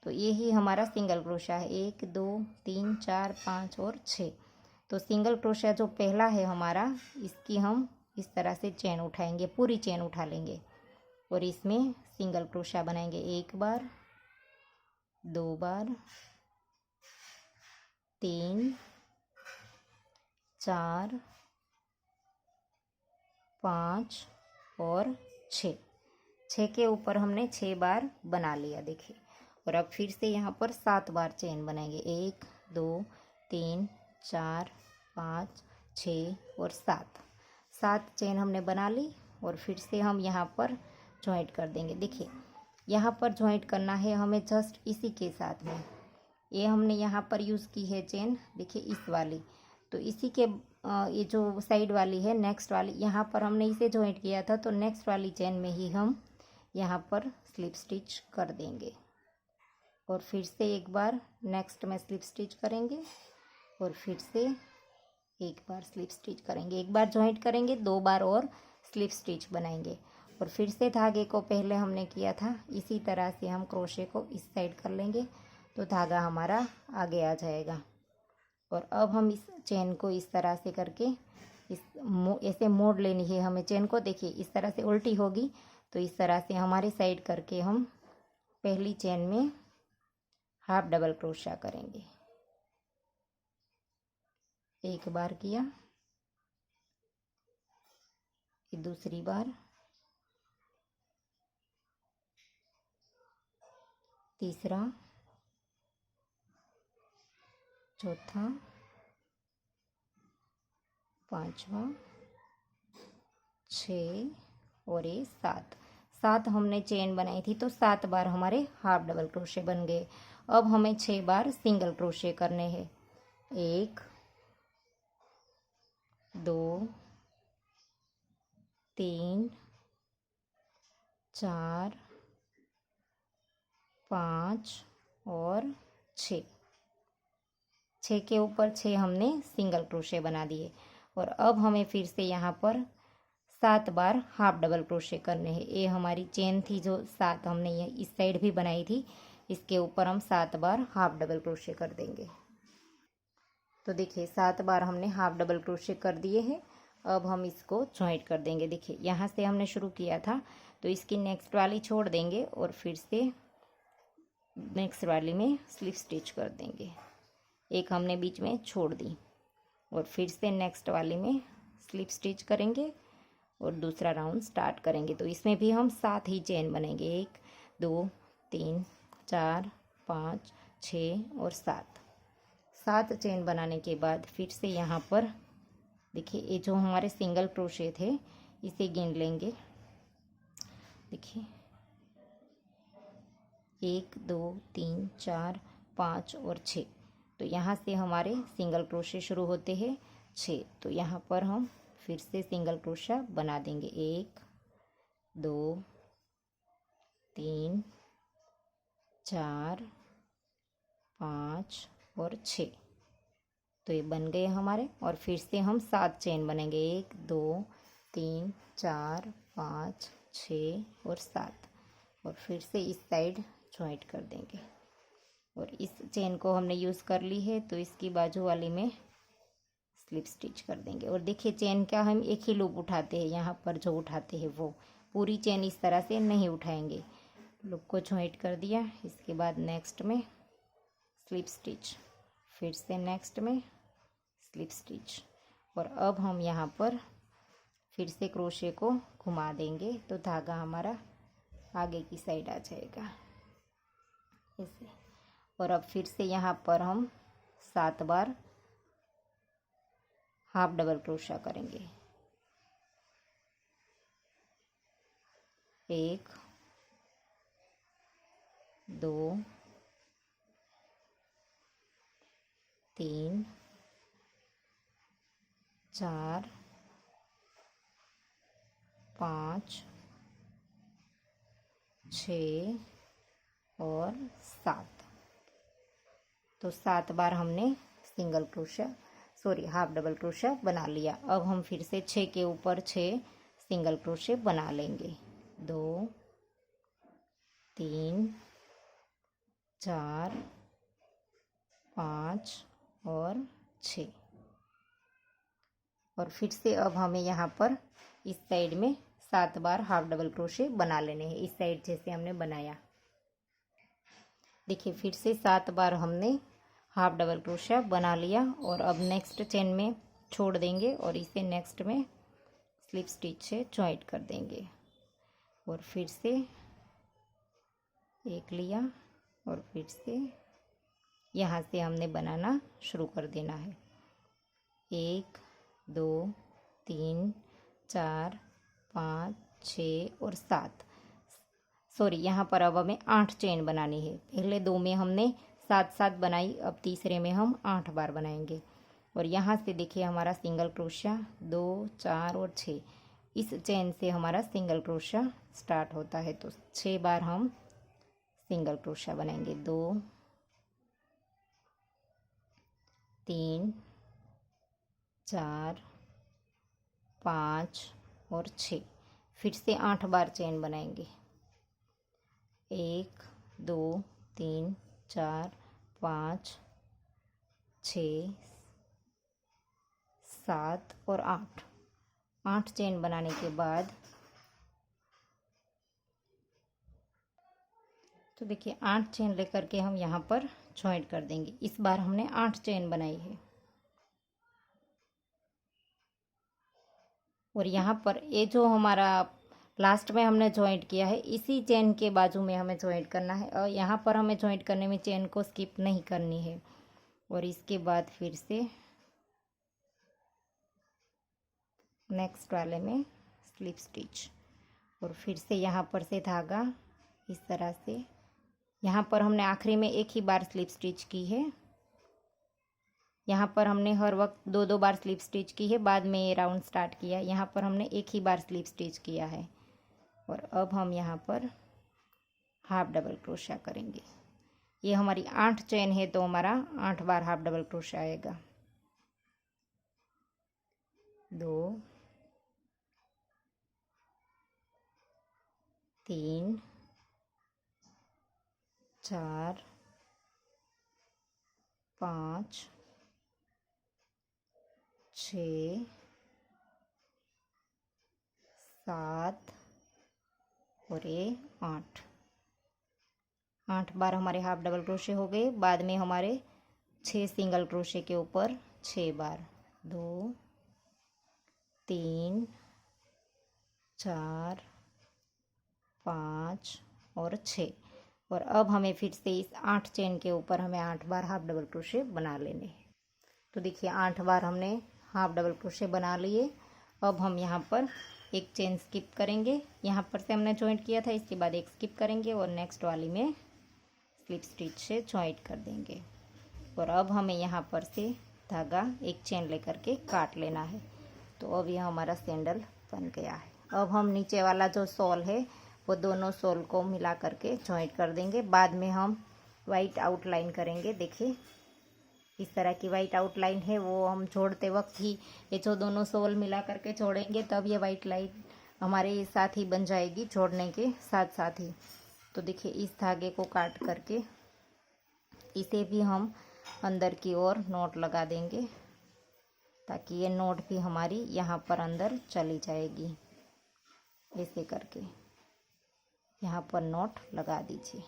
तो यही हमारा सिंगल क्रोशिया है। 1 2 3 4 5 और 6। तो सिंगल क्रोशिया जो पहला है हमारा, इसकी हम इस तरह से चेन उठाएंगे, पूरी चेन उठा लेंगे और इसमें सिंगल क्रोशिया बनाएंगे। 1 बार 2 बार 3 4 5 और 6 के ऊपर हमने 6 बार बना लिया। देखिए और अब फिर से यहाँ पर 7 बार चेन बनाएंगे। 1 2 3 4 5 6 और 7 चेन हमने बना ली और फिर से हम यहाँ पर जॉइंट कर देंगे। देखिए यहाँ पर जॉइंट करना है हमें जस्ट इसी के साथ में। ये हमने यहाँ पर यूज़ की है चेन, देखिए इस वाली, तो इसी के ये जो साइड वाली है नेक्स्ट वाली, यहाँ पर हमने इसे जॉइंट किया था, तो नेक्स्ट वाली चेन में ही हम यहाँ पर स्लिप स्टिच कर देंगे और फिर से एक बार नेक्स्ट में स्लिप स्टिच करेंगे और फिर से एक बार स्लिप स्टिच करेंगे। एक बार जॉइंट करेंगे, 2 बार और स्लिप स्टिच बनाएंगे और फिर से धागे को पहले हमने किया था इसी तरह से हम क्रोशे को इस साइड कर लेंगे, तो धागा हमारा आगे आ जाएगा। और अब हम इस चेन को इस तरह से करके ऐसे मोड़ लेनी है हमें चेन को। देखिए इस तरह से उल्टी होगी, तो इस तरह से हमारी साइड करके हम पहली चेन में हाफ डबल क्रोशिया करेंगे। 1 बार किया, दूसरी बार, तीसरा, चौथा, पांचवा, 6 और ये 7 हमने चेन बनाई थी, तो 7 बार हमारे हाफ डबल क्रोशे बन गए। अब हमें 6 बार सिंगल क्रोशे करने हैं। 1 2 3 4 5 और 6 के ऊपर 6 हमने सिंगल क्रोशे बना दिए और अब हमें फिर से यहाँ पर 7 बार हाफ डबल क्रोशे करने हैं। ये हमारी चेन थी जो 7 हमने ये इस साइड भी बनाई थी, इसके ऊपर हम 7 बार हाफ डबल क्रोशे कर देंगे। तो देखिए 7 बार हमने हाफ डबल क्रोशे कर दिए हैं। अब हम इसको जॉइंट कर देंगे। देखिए यहाँ से हमने शुरू किया था तो इसकी नेक्स्ट वाली छोड़ देंगे और फिर से नेक्स्ट वाली में स्लिप स्टिच कर देंगे। एक हमने बीच में छोड़ दी और फिर से नेक्स्ट वाली में स्लिप स्टिच करेंगे और दूसरा राउंड स्टार्ट करेंगे। तो इसमें भी हम 7 ही चेन बनेंगे, 1 2 3 4 5 6 और 7 चेन बनाने के बाद फिर से यहाँ पर देखिए ये जो हमारे सिंगल क्रोशे थे इसे गिन लेंगे। देखिए 1 2 3 4 5 और 6। तो यहाँ से हमारे सिंगल क्रोशे शुरू होते हैं 6। तो यहाँ पर हम फिर से सिंगल क्रोशा बना देंगे, 1 2 3 4 5 और 6। तो ये बन गए हमारे और फिर से हम 7 चेन बनेंगे, 1 2 3 4 5 6 और 7 और फिर से इस साइड जॉइंट कर देंगे। और इस चेन को हमने यूज़ कर ली है तो इसकी बाजू वाली में स्लिप स्टिच कर देंगे। और देखिए चेन का हम एक ही लूप उठाते हैं, यहाँ पर जो उठाते हैं वो पूरी चेन इस तरह से नहीं उठाएंगे। लूप को जॉइंट कर दिया, इसके बाद नेक्स्ट में स्लिप स्टिच, फिर से नेक्स्ट में स्लिप स्टिच। और अब हम यहाँ पर फिर से क्रोशे को घुमा देंगे तो धागा हमारा आगे की साइड आ जाएगा ऐसे। और अब फिर से यहाँ पर हम 7 बार हाफ डबल क्रोशा करेंगे, 1 2 3 4 5 6 और 7। तो 7 बार हमने single crochet half double crochet बना लिया। अब हम फिर से 6 के ऊपर 6 सिंगल क्रोशे बना लेंगे, 2 3 4 5 और 6। और फिर से अब हमें यहाँ पर इस साइड में 7 बार हाफ डबल क्रोशे बना लेने हैं, इस साइड जैसे हमने बनाया। देखिए फिर से 7 बार हमने हाफ डबल क्रोशा बना लिया और अब नेक्स्ट चेन में छोड़ देंगे और इसे नेक्स्ट में स्लिप स्टिच से जॉइंट कर देंगे। और फिर से एक लिया और फिर से यहाँ से हमने बनाना शुरू कर देना है, 1 2 3 4 5 6 और 7। यहाँ पर अब हमें 8 चेन बनानी है। पहले 2 में हमने 7 बनाई, अब तीसरे में हम 8 बार बनाएंगे। और यहाँ से देखिए हमारा सिंगल क्रोशा 2 4 और 6, इस चेन से हमारा सिंगल क्रोशा स्टार्ट होता है। तो 6 बार हम सिंगल क्रोशा बनाएंगे, 2 3 4 5 और 6। फिर से 8 बार चेन बनाएंगे, 1 2 3 4 5 6 7 और 8 चेन बनाने के बाद तो देखिए 8 चेन लेकर के हम यहाँ पर जॉइंट कर देंगे। इस बार हमने 8 चेन बनाई है और यहाँ पर ये जो हमारा लास्ट में हमने जॉइंट किया है इसी चेन के बाजू में हमें जॉइंट करना है और यहाँ पर हमें जॉइंट करने में चेन को स्किप नहीं करनी है। और इसके बाद फिर से नेक्स्ट वाले में स्लिप स्टिच और फिर से यहाँ पर से धागा इस तरह से, यहाँ पर हमने आखिरी में एक ही बार स्लिप स्टिच की है। यहाँ पर हमने हर वक्त 2 बार स्लिप स्टिच की है, बाद में ये राउंड स्टार्ट किया। यहाँ पर हमने एक ही बार स्लिप स्टिच किया है और अब हम यहाँ पर हाफ डबल क्रोशा करेंगे। ये हमारी 8 चेन है तो हमारा 8 बार हाफ डबल क्रोशा आएगा, 2 3 4 5 6 7 और ये 8 बार हमारे हाफ डबल क्रोशे हो गए। बाद में हमारे 6 सिंगल क्रोशे के ऊपर 6 बार, 2 3 4 5 और 6। और अब हमें फिर से इस 8 चेन के ऊपर हमें 8 बार हाफ डबल क्रोशे बना लेने हैं। तो देखिए 8 बार हमने हाफ डबल क्रोशे बना लिए। अब हम यहाँ पर एक चेन स्किप करेंगे। यहाँ पर से हमने जॉइंट किया था, इसके बाद एक स्किप करेंगे और नेक्स्ट वाली में स्लिप स्टिच से जॉइंट कर देंगे। और अब हमें यहाँ पर से धागा एक चेन लेकर के काट लेना है। तो अब यह हमारा सैंडल बन गया है। अब हम नीचे वाला जो सोल है वो दोनों सोल को मिला करके जॉइंट कर देंगे। बाद में हम वाइट आउटलाइन करेंगे। देखिए इस तरह की वाइट आउटलाइन है, वो हम जोड़ते वक्त ही ये जो दोनों सोल मिला करके जोड़ेंगे तब ये वाइट लाइन हमारे साथ ही बन जाएगी, जोड़ने के साथ साथ ही। तो देखिए इस धागे को काट करके इसे भी हम अंदर की ओर नोट लगा देंगे, ताकि ये नोट भी हमारी यहाँ पर अंदर चली जाएगी। ऐसे करके यहाँ पर नोट लगा दीजिए।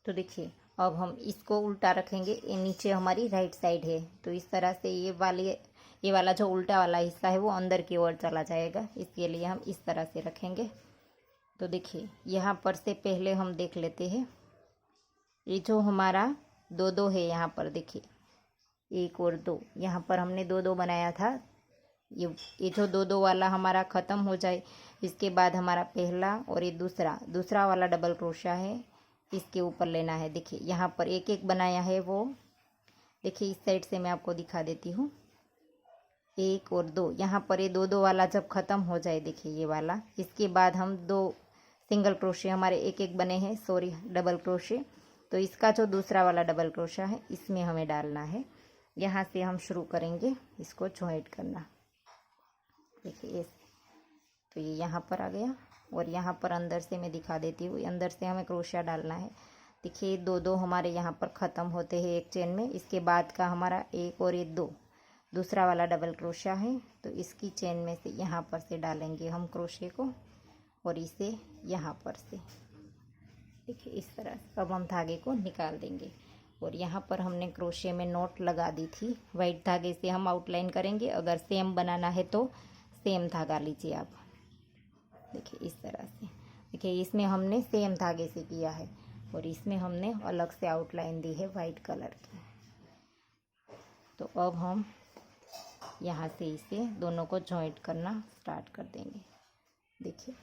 तो देखिए अब हम इसको उल्टा रखेंगे। ये नीचे हमारी राइट साइड है, तो इस तरह से ये वाला जो उल्टा वाला हिस्सा है वो अंदर की ओर चला जाएगा। इसके लिए हम इस तरह से रखेंगे। तो देखिए यहाँ पर से पहले हम देख लेते हैं, ये जो हमारा 2-2 है, यहाँ पर देखिए 1 और 2, यहाँ पर हमने 2-2 बनाया था। ये जो 2-2 वाला हमारा ख़त्म हो जाए, इसके बाद हमारा पहला और ये दूसरा वाला डबल क्रोशा है, इसके ऊपर लेना है। देखिए यहाँ पर एक एक बनाया है वो, देखिए इस साइड से मैं आपको दिखा देती हूँ। 1 और 2, यहाँ पर ये 2-2 वाला जब ख़त्म हो जाए, देखिए ये वाला, इसके बाद हम 2 सिंगल क्रोशे हमारे एक एक बने हैं, सॉरी डबल क्रोशे, तो इसका जो दूसरा वाला डबल क्रोशा है इसमें हमें डालना है। यहाँ से हम शुरू करेंगे इसको जॉइंट करना। देखिए ऐसे, तो ये यहाँ पर आ गया। और यहाँ पर अंदर से मैं दिखा देती हूँ, अंदर से हमें क्रोशिया डालना है। देखिए 2-2 हमारे यहाँ पर ख़त्म होते हैं एक चेन में। इसके बाद का हमारा 1 और ये 2 दूसरा वाला डबल क्रोशिया है, तो इसकी चेन में से यहाँ पर से डालेंगे हम क्रोशिया को और इसे यहाँ पर से, देखिए इस तरह से। अब हम धागे को निकाल देंगे। और यहाँ पर हमने क्रोशिया में नोट लगा दी थी, वाइट धागे से हम आउटलाइन करेंगे। अगर सेम बनाना है तो सेम धागा लीजिए आप। देखिए इस तरह से, देखिए इसमें हमने सेम धागे से किया है और इसमें हमने अलग से आउटलाइन दी है वाइट कलर की। तो अब हम यहाँ से इसे दोनों को जॉइंट करना स्टार्ट कर देंगे। देखिए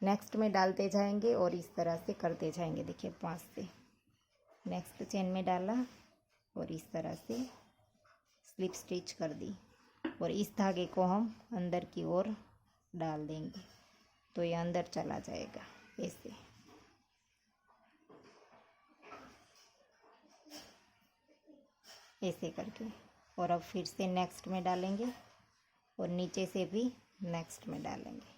नेक्स्ट में डालते जाएंगे और इस तरह से करते जाएंगे। देखिए 5 से नेक्स्ट चेन में डाला और इस तरह से स्लिप स्टिच कर दी और इस धागे को हम अंदर की ओर डाल देंगे, तो ये अंदर चला जाएगा ऐसे। ऐसे करके, और अब फिर से नेक्स्ट में डालेंगे और नीचे से भी नेक्स्ट में डालेंगे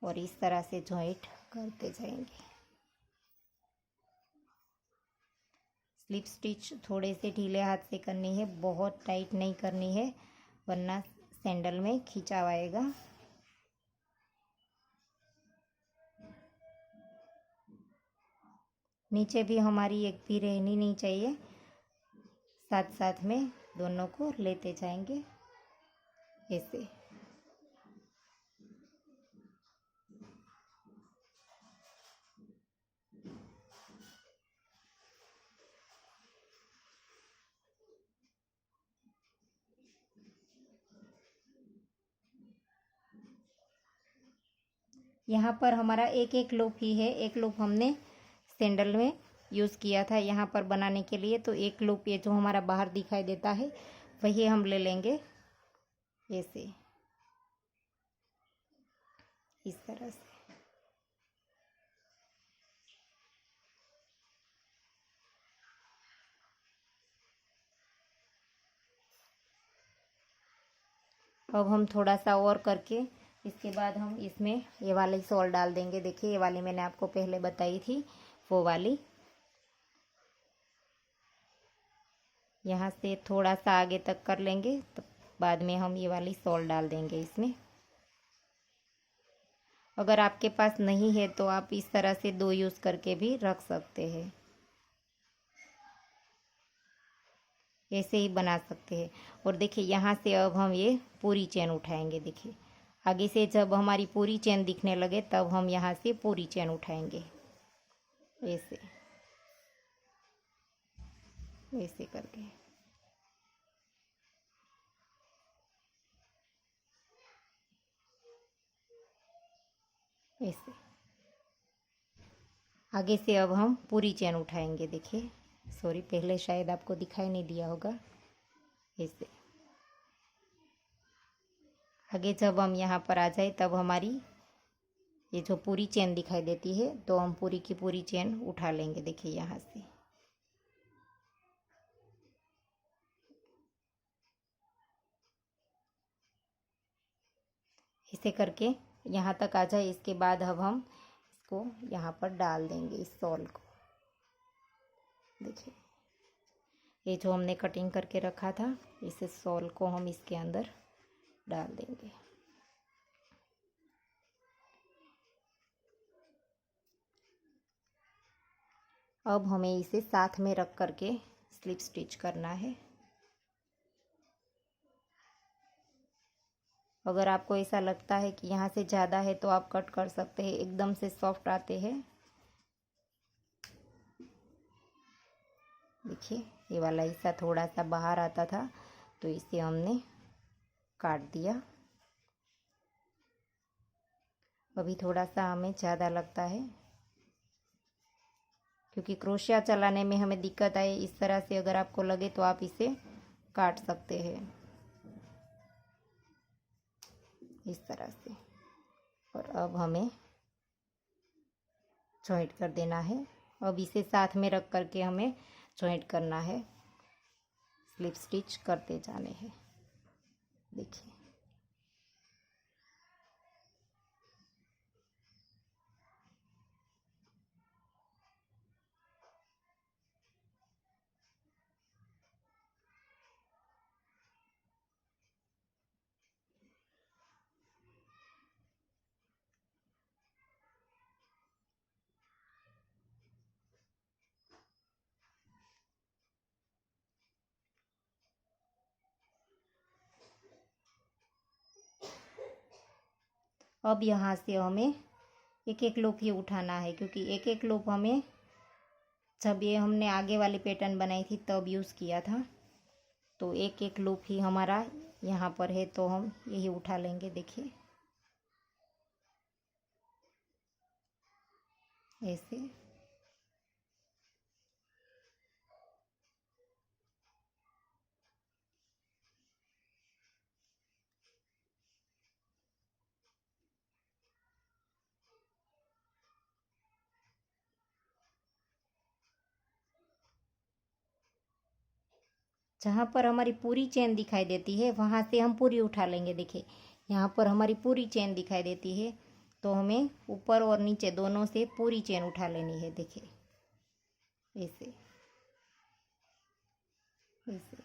और इस तरह से जॉइंट करते जाएंगे। स्लिप स्टिच थोड़े से ढीले हाथ से करनी है, बहुत टाइट नहीं करनी है, वरना सैंडल में खिंचाव आएगा। नीचे भी हमारी एक भी रहनी नहीं चाहिए, साथ साथ में दोनों को लेते जाएंगे ऐसे। यहाँ पर हमारा एक एक लूप ही है, एक लूप हमने सैंडल में यूज़ किया था यहाँ पर बनाने के लिए। तो एक लूप ये जो हमारा बाहर दिखाई देता है वही हम ले लेंगे ऐसे, इस तरह से। अब हम थोड़ा सा और करके इसके बाद हम इसमें ये वाली सॉल डाल देंगे। देखिए ये वाली मैंने आपको पहले बताई थी, वो वाली। यहाँ से थोड़ा सा आगे तक कर लेंगे, तो बाद में हम ये वाली सॉल डाल देंगे इसमें। अगर आपके पास नहीं है तो आप इस तरह से 2 यूज़ करके भी रख सकते हैं, ऐसे ही बना सकते हैं। और देखिए यहाँ से अब हम ये पूरी चेन उठाएंगे। देखिए आगे से जब हमारी पूरी चेन दिखने लगे तब हम यहाँ से पूरी चेन उठाएंगे, ऐसे ऐसे करके। ऐसे आगे से अब हम पूरी चेन उठाएंगे। देखिए सॉरी, पहले शायद आपको दिखाई नहीं दिया होगा। ऐसे आगे जब हम यहाँ पर आ जाए तब हमारी ये जो पूरी चेन दिखाई देती है, तो हम पूरी की पूरी चेन उठा लेंगे। देखिए यहाँ से इसे करके यहाँ तक आ जाए। इसके बाद अब हम इसको यहाँ पर डाल देंगे, इस सॉल को। देखिए ये जो हमने कटिंग करके रखा था, इस सॉल को हम इसके अंदर डाल देंगे। अब हमें इसे साथ में रख करके स्लिप स्टिच करना है। अगर आपको ऐसा लगता है कि यहाँ से ज़्यादा है तो आप कट कर सकते हैं, एकदम से सॉफ्ट आते हैं। देखिए ये वाला हिस्सा थोड़ा सा बाहर आता था, तो इसे हमने काट दिया। अभी थोड़ा सा हमें ज़्यादा लगता है, क्योंकि क्रोशिया चलाने में हमें दिक्कत आए। इस तरह से अगर आपको लगे तो आप इसे काट सकते हैं, इस तरह से। और अब हमें जॉइंट कर देना है। अब इसे साथ में रख करके हमें जॉइंट करना है, स्लिप स्टिच करते जाने हैं। देखिए अब यहाँ से हमें एक एक लूप ही उठाना है, क्योंकि एक एक लूप हमें जब ये हमने आगे वाली पैटर्न बनाई थी तब यूज़ किया था। तो एक एक लूप ही हमारा यहाँ पर है, तो हम यही उठा लेंगे। देखिए ऐसे। जहाँ पर हमारी पूरी चेन दिखाई देती है वहाँ से हम पूरी उठा लेंगे। देखिए यहाँ पर हमारी पूरी चेन दिखाई देती है, तो हमें ऊपर और नीचे दोनों से पूरी चेन उठा लेनी है। देखिए ऐसे ऐसे।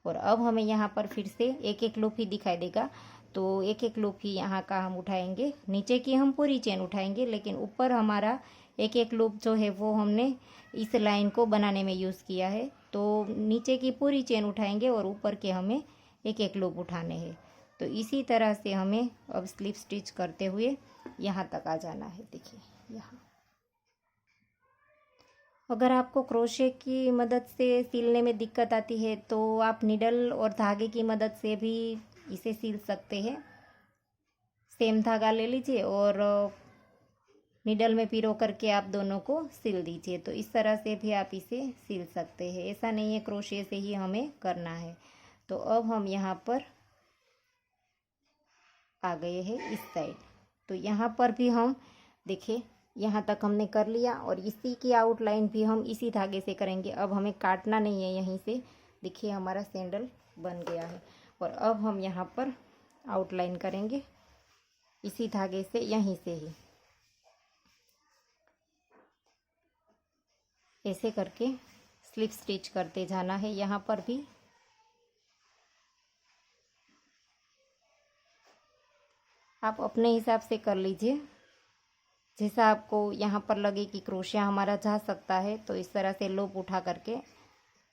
और अब हमें यहाँ पर फिर से एक एक लूप ही दिखाई देगा, तो एक एक लूप ही यहाँ का हम उठाएंगे। नीचे की हम पूरी चेन उठाएंगे, लेकिन ऊपर हमारा एक एक लूप जो है वो हमने इस लाइन को बनाने में यूज़ किया है। तो नीचे की पूरी चेन उठाएंगे और ऊपर के हमें एक एक लूप उठाने हैं। तो इसी तरह से हमें अब स्लिप स्टिच करते हुए यहाँ तक आ जाना है। देखिए यहाँ। अगर आपको क्रोशे की मदद से सिलने में दिक्कत आती है तो आप निडल और धागे की मदद से भी इसे सिल सकते हैं। सेम धागा ले लीजिए और निडल में पिरो करके आप दोनों को सिल दीजिए, तो इस तरह से भी आप इसे सिल सकते हैं। ऐसा नहीं है क्रोशे से ही हमें करना है। तो अब हम यहाँ पर आ गए हैं इस साइड। तो यहाँ पर भी हम देखिए यहाँ तक हमने कर लिया, और इसी की आउटलाइन भी हम इसी धागे से करेंगे। अब हमें काटना नहीं है यहीं से। देखिए हमारा सैंडल बन गया है। और अब हम यहाँ पर आउटलाइन करेंगे। इसी धागे से यहीं से ही ऐसे करके स्लिप स्टिच करते जाना है। यहाँ पर भी आप अपने हिसाब से कर लीजिए, जैसा आपको यहाँ पर लगे कि क्रोशिया हमारा जा सकता है, तो इस तरह से लूप उठा करके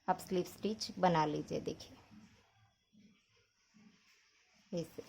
आप स्लिप स्टिच बना लीजिए। देखिए ऐसे।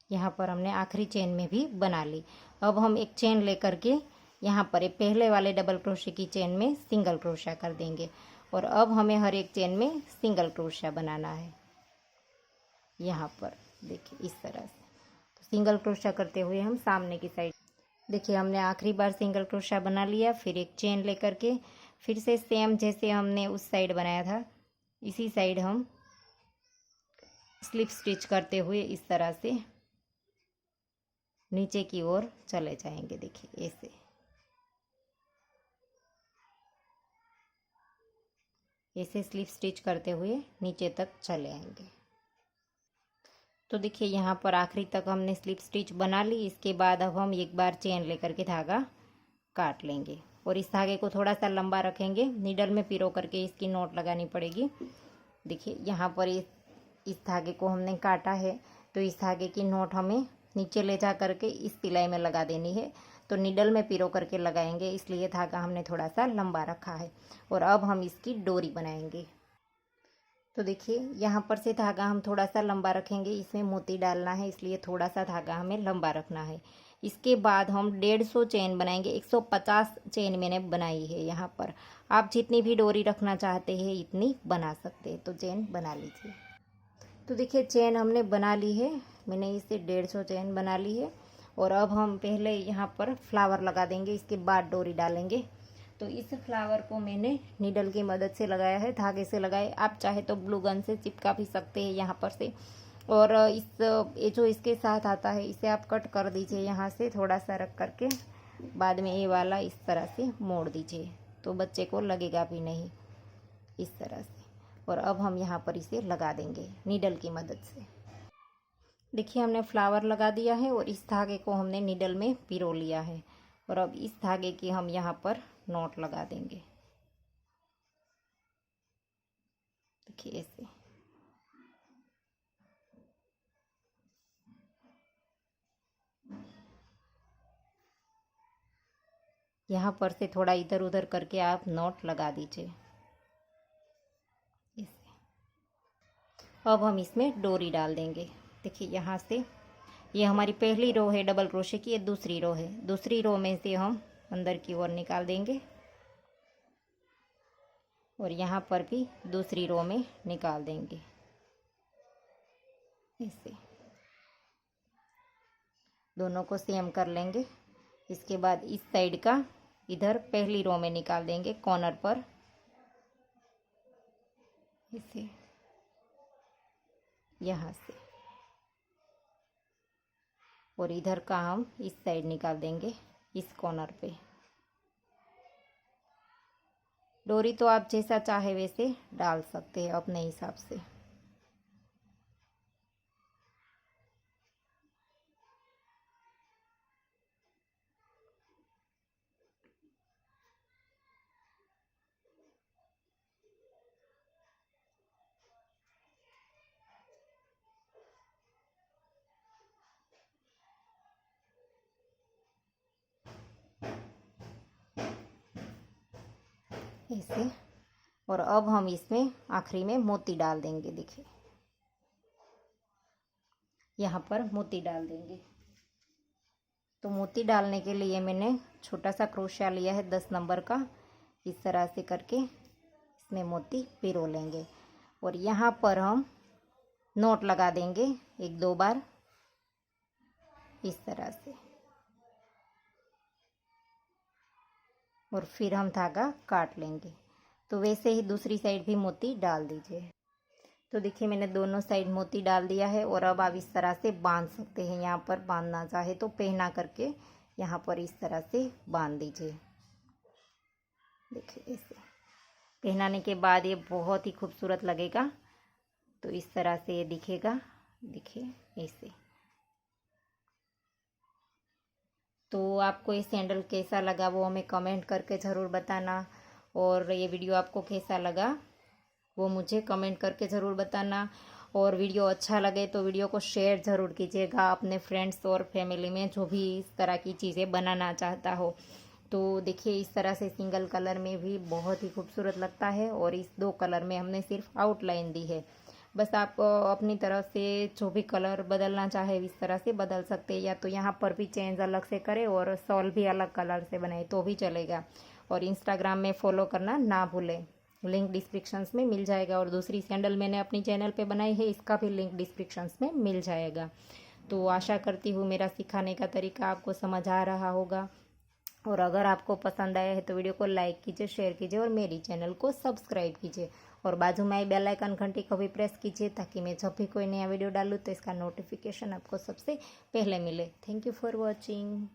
यहाँ पर हमने आखिरी चेन में भी बना ली। अब हम एक चेन लेकर के यहाँ पर एक पहले वाले डबल क्रोशिया की चेन में सिंगल क्रोशिया कर देंगे, और अब हमें हर एक चेन में सिंगल क्रोशिया बनाना है। यहाँ पर देखिए इस तरह से, तो सिंगल क्रोशिया करते हुए हम सामने की साइड, देखिए हमने आखिरी बार सिंगल क्रोशिया बना लिया। फिर एक चेन लेकर के फिर से सेम जैसे हमने उस साइड बनाया था, इसी साइड हम स्लिप स्टिच करते हुए इस तरह से नीचे की ओर चले जाएंगे। देखिए ऐसे। ऐसे स्लिप स्टिच करते हुए नीचे तक चले आएंगे। तो देखिए यहाँ पर आखिरी तक हमने स्लिप स्टिच बना ली। इसके बाद अब हम एक बार चेन लेकर के धागा काट लेंगे, और इस धागे को थोड़ा सा लंबा रखेंगे। नीडल में पिरो करके इसकी नोट लगानी पड़ेगी। देखिए यहाँ पर इस धागे को हमने काटा है, तो इस धागे की नोट हमें नीचे ले जा करके इस सिलाई में लगा देनी है। तो नीडल में पिरो करके लगाएंगे, इसलिए धागा हमने थोड़ा सा लंबा रखा है। और अब हम इसकी डोरी बनाएंगे। तो देखिए यहाँ पर से धागा हम थोड़ा सा लंबा रखेंगे, इसमें मोती डालना है, इसलिए थोड़ा सा धागा हमें लंबा रखना है। इसके बाद हम 150 चेन बनाएंगे। 150 चेन मैंने बनाई है। यहाँ पर आप जितनी भी डोरी रखना चाहते हैं इतनी बना सकते हैं, तो चेन बना लीजिए। तो देखिए चेन हमने बना ली है, मैंने इसे 150 चेन बना ली है। और अब हम पहले यहाँ पर फ्लावर लगा देंगे, इसके बाद डोरी डालेंगे। तो इस फ्लावर को मैंने नीडल की मदद से लगाया है, धागे से लगाए। आप चाहे तो ग्लू गन से चिपका भी सकते हैं यहाँ पर से। और ये जो इसके साथ आता है इसे आप कट कर दीजिए, यहाँ से थोड़ा सा रख करके बाद में ये वाला इस तरह से मोड़ दीजिए, तो बच्चे को लगेगा भी नहीं, इस तरह से। और अब हम यहाँ पर इसे लगा देंगे नीडल की मदद से। देखिए हमने फ्लावर लगा दिया है, और इस धागे को हमने नीडल में पिरो लिया है। और अब इस धागे की हम यहाँ पर नॉट लगा देंगे। देखिए ऐसे। यहाँ पर से थोड़ा इधर उधर करके आप नॉट लगा दीजिए। अब हम इसमें डोरी डाल देंगे। देखिए यहाँ से ये हमारी पहली रो है डबल क्रोशे की, ये दूसरी रो है। दूसरी रो में से हम अंदर की ओर निकाल देंगे, और यहाँ पर भी दूसरी रो में निकाल देंगे ऐसे। दोनों को सेम कर लेंगे। इसके बाद इस साइड का इधर पहली रो में निकाल देंगे कॉर्नर पर ऐसे, यहाँ से। और इधर का हम इस साइड निकाल देंगे इस कॉर्नर पे। डोरी तो आप जैसा चाहे वैसे डाल सकते हैं अपने हिसाब से। ऐसे। और अब हम इसमें आखिरी में मोती डाल देंगे। देखिए यहाँ पर मोती डाल देंगे। तो मोती डालने के लिए मैंने छोटा सा क्रोशिया लिया है 10 नंबर का। इस तरह से करके इसमें मोती पिरो लेंगे, और यहाँ पर हम नोट लगा देंगे 1-2 बार इस तरह से। और फिर हम धागा काट लेंगे। तो वैसे ही दूसरी साइड भी मोती डाल दीजिए। तो देखिए मैंने दोनों साइड मोती डाल दिया है और अब आप इस तरह से बांध सकते हैं। यहाँ पर बांधना चाहे तो पहना करके यहाँ पर इस तरह से बांध दीजिए। देखिए ऐसे पहनाने के बाद ये बहुत ही खूबसूरत लगेगा। तो इस तरह से ये दिखेगा, देखिए ऐसे। तो आपको ये सैंडल कैसा लगा वो हमें कमेंट करके ज़रूर बताना, और ये वीडियो आपको कैसा लगा वो मुझे कमेंट करके ज़रूर बताना। और वीडियो अच्छा लगे तो वीडियो को शेयर ज़रूर कीजिएगा अपने फ्रेंड्स और फैमिली में, जो भी इस तरह की चीज़ें बनाना चाहता हो। तो देखिए इस तरह से सिंगल कलर में भी बहुत ही खूबसूरत लगता है, और इस 2 कलर में हमने सिर्फ आउटलाइन दी है। बस आप अपनी तरफ से जो भी कलर बदलना चाहे इस तरह से बदल सकते हैं, या तो यहाँ पर भी चेंज अलग से करें और सॉल भी अलग कलर से बनाए तो भी चलेगा। और इंस्टाग्राम में फॉलो करना ना भूलें, लिंक डिस्क्रिप्शंस में मिल जाएगा। और दूसरी सैंडल मैंने अपनी चैनल पे बनाई है, इसका भी लिंक डिस्क्रिप्शंस में मिल जाएगा। तो आशा करती हूँ मेरा सिखाने का तरीका आपको समझ आ रहा होगा, और अगर आपको पसंद आया है तो वीडियो को लाइक कीजिए, शेयर कीजिए और मेरी चैनल को सब्सक्राइब कीजिए। और बाजू में बेल आइकन घंटी को भी प्रेस कीजिए, ताकि मैं जब भी कोई नया वीडियो डालूँ तो इसका नोटिफिकेशन आपको सबसे पहले मिले। Thank you for watching.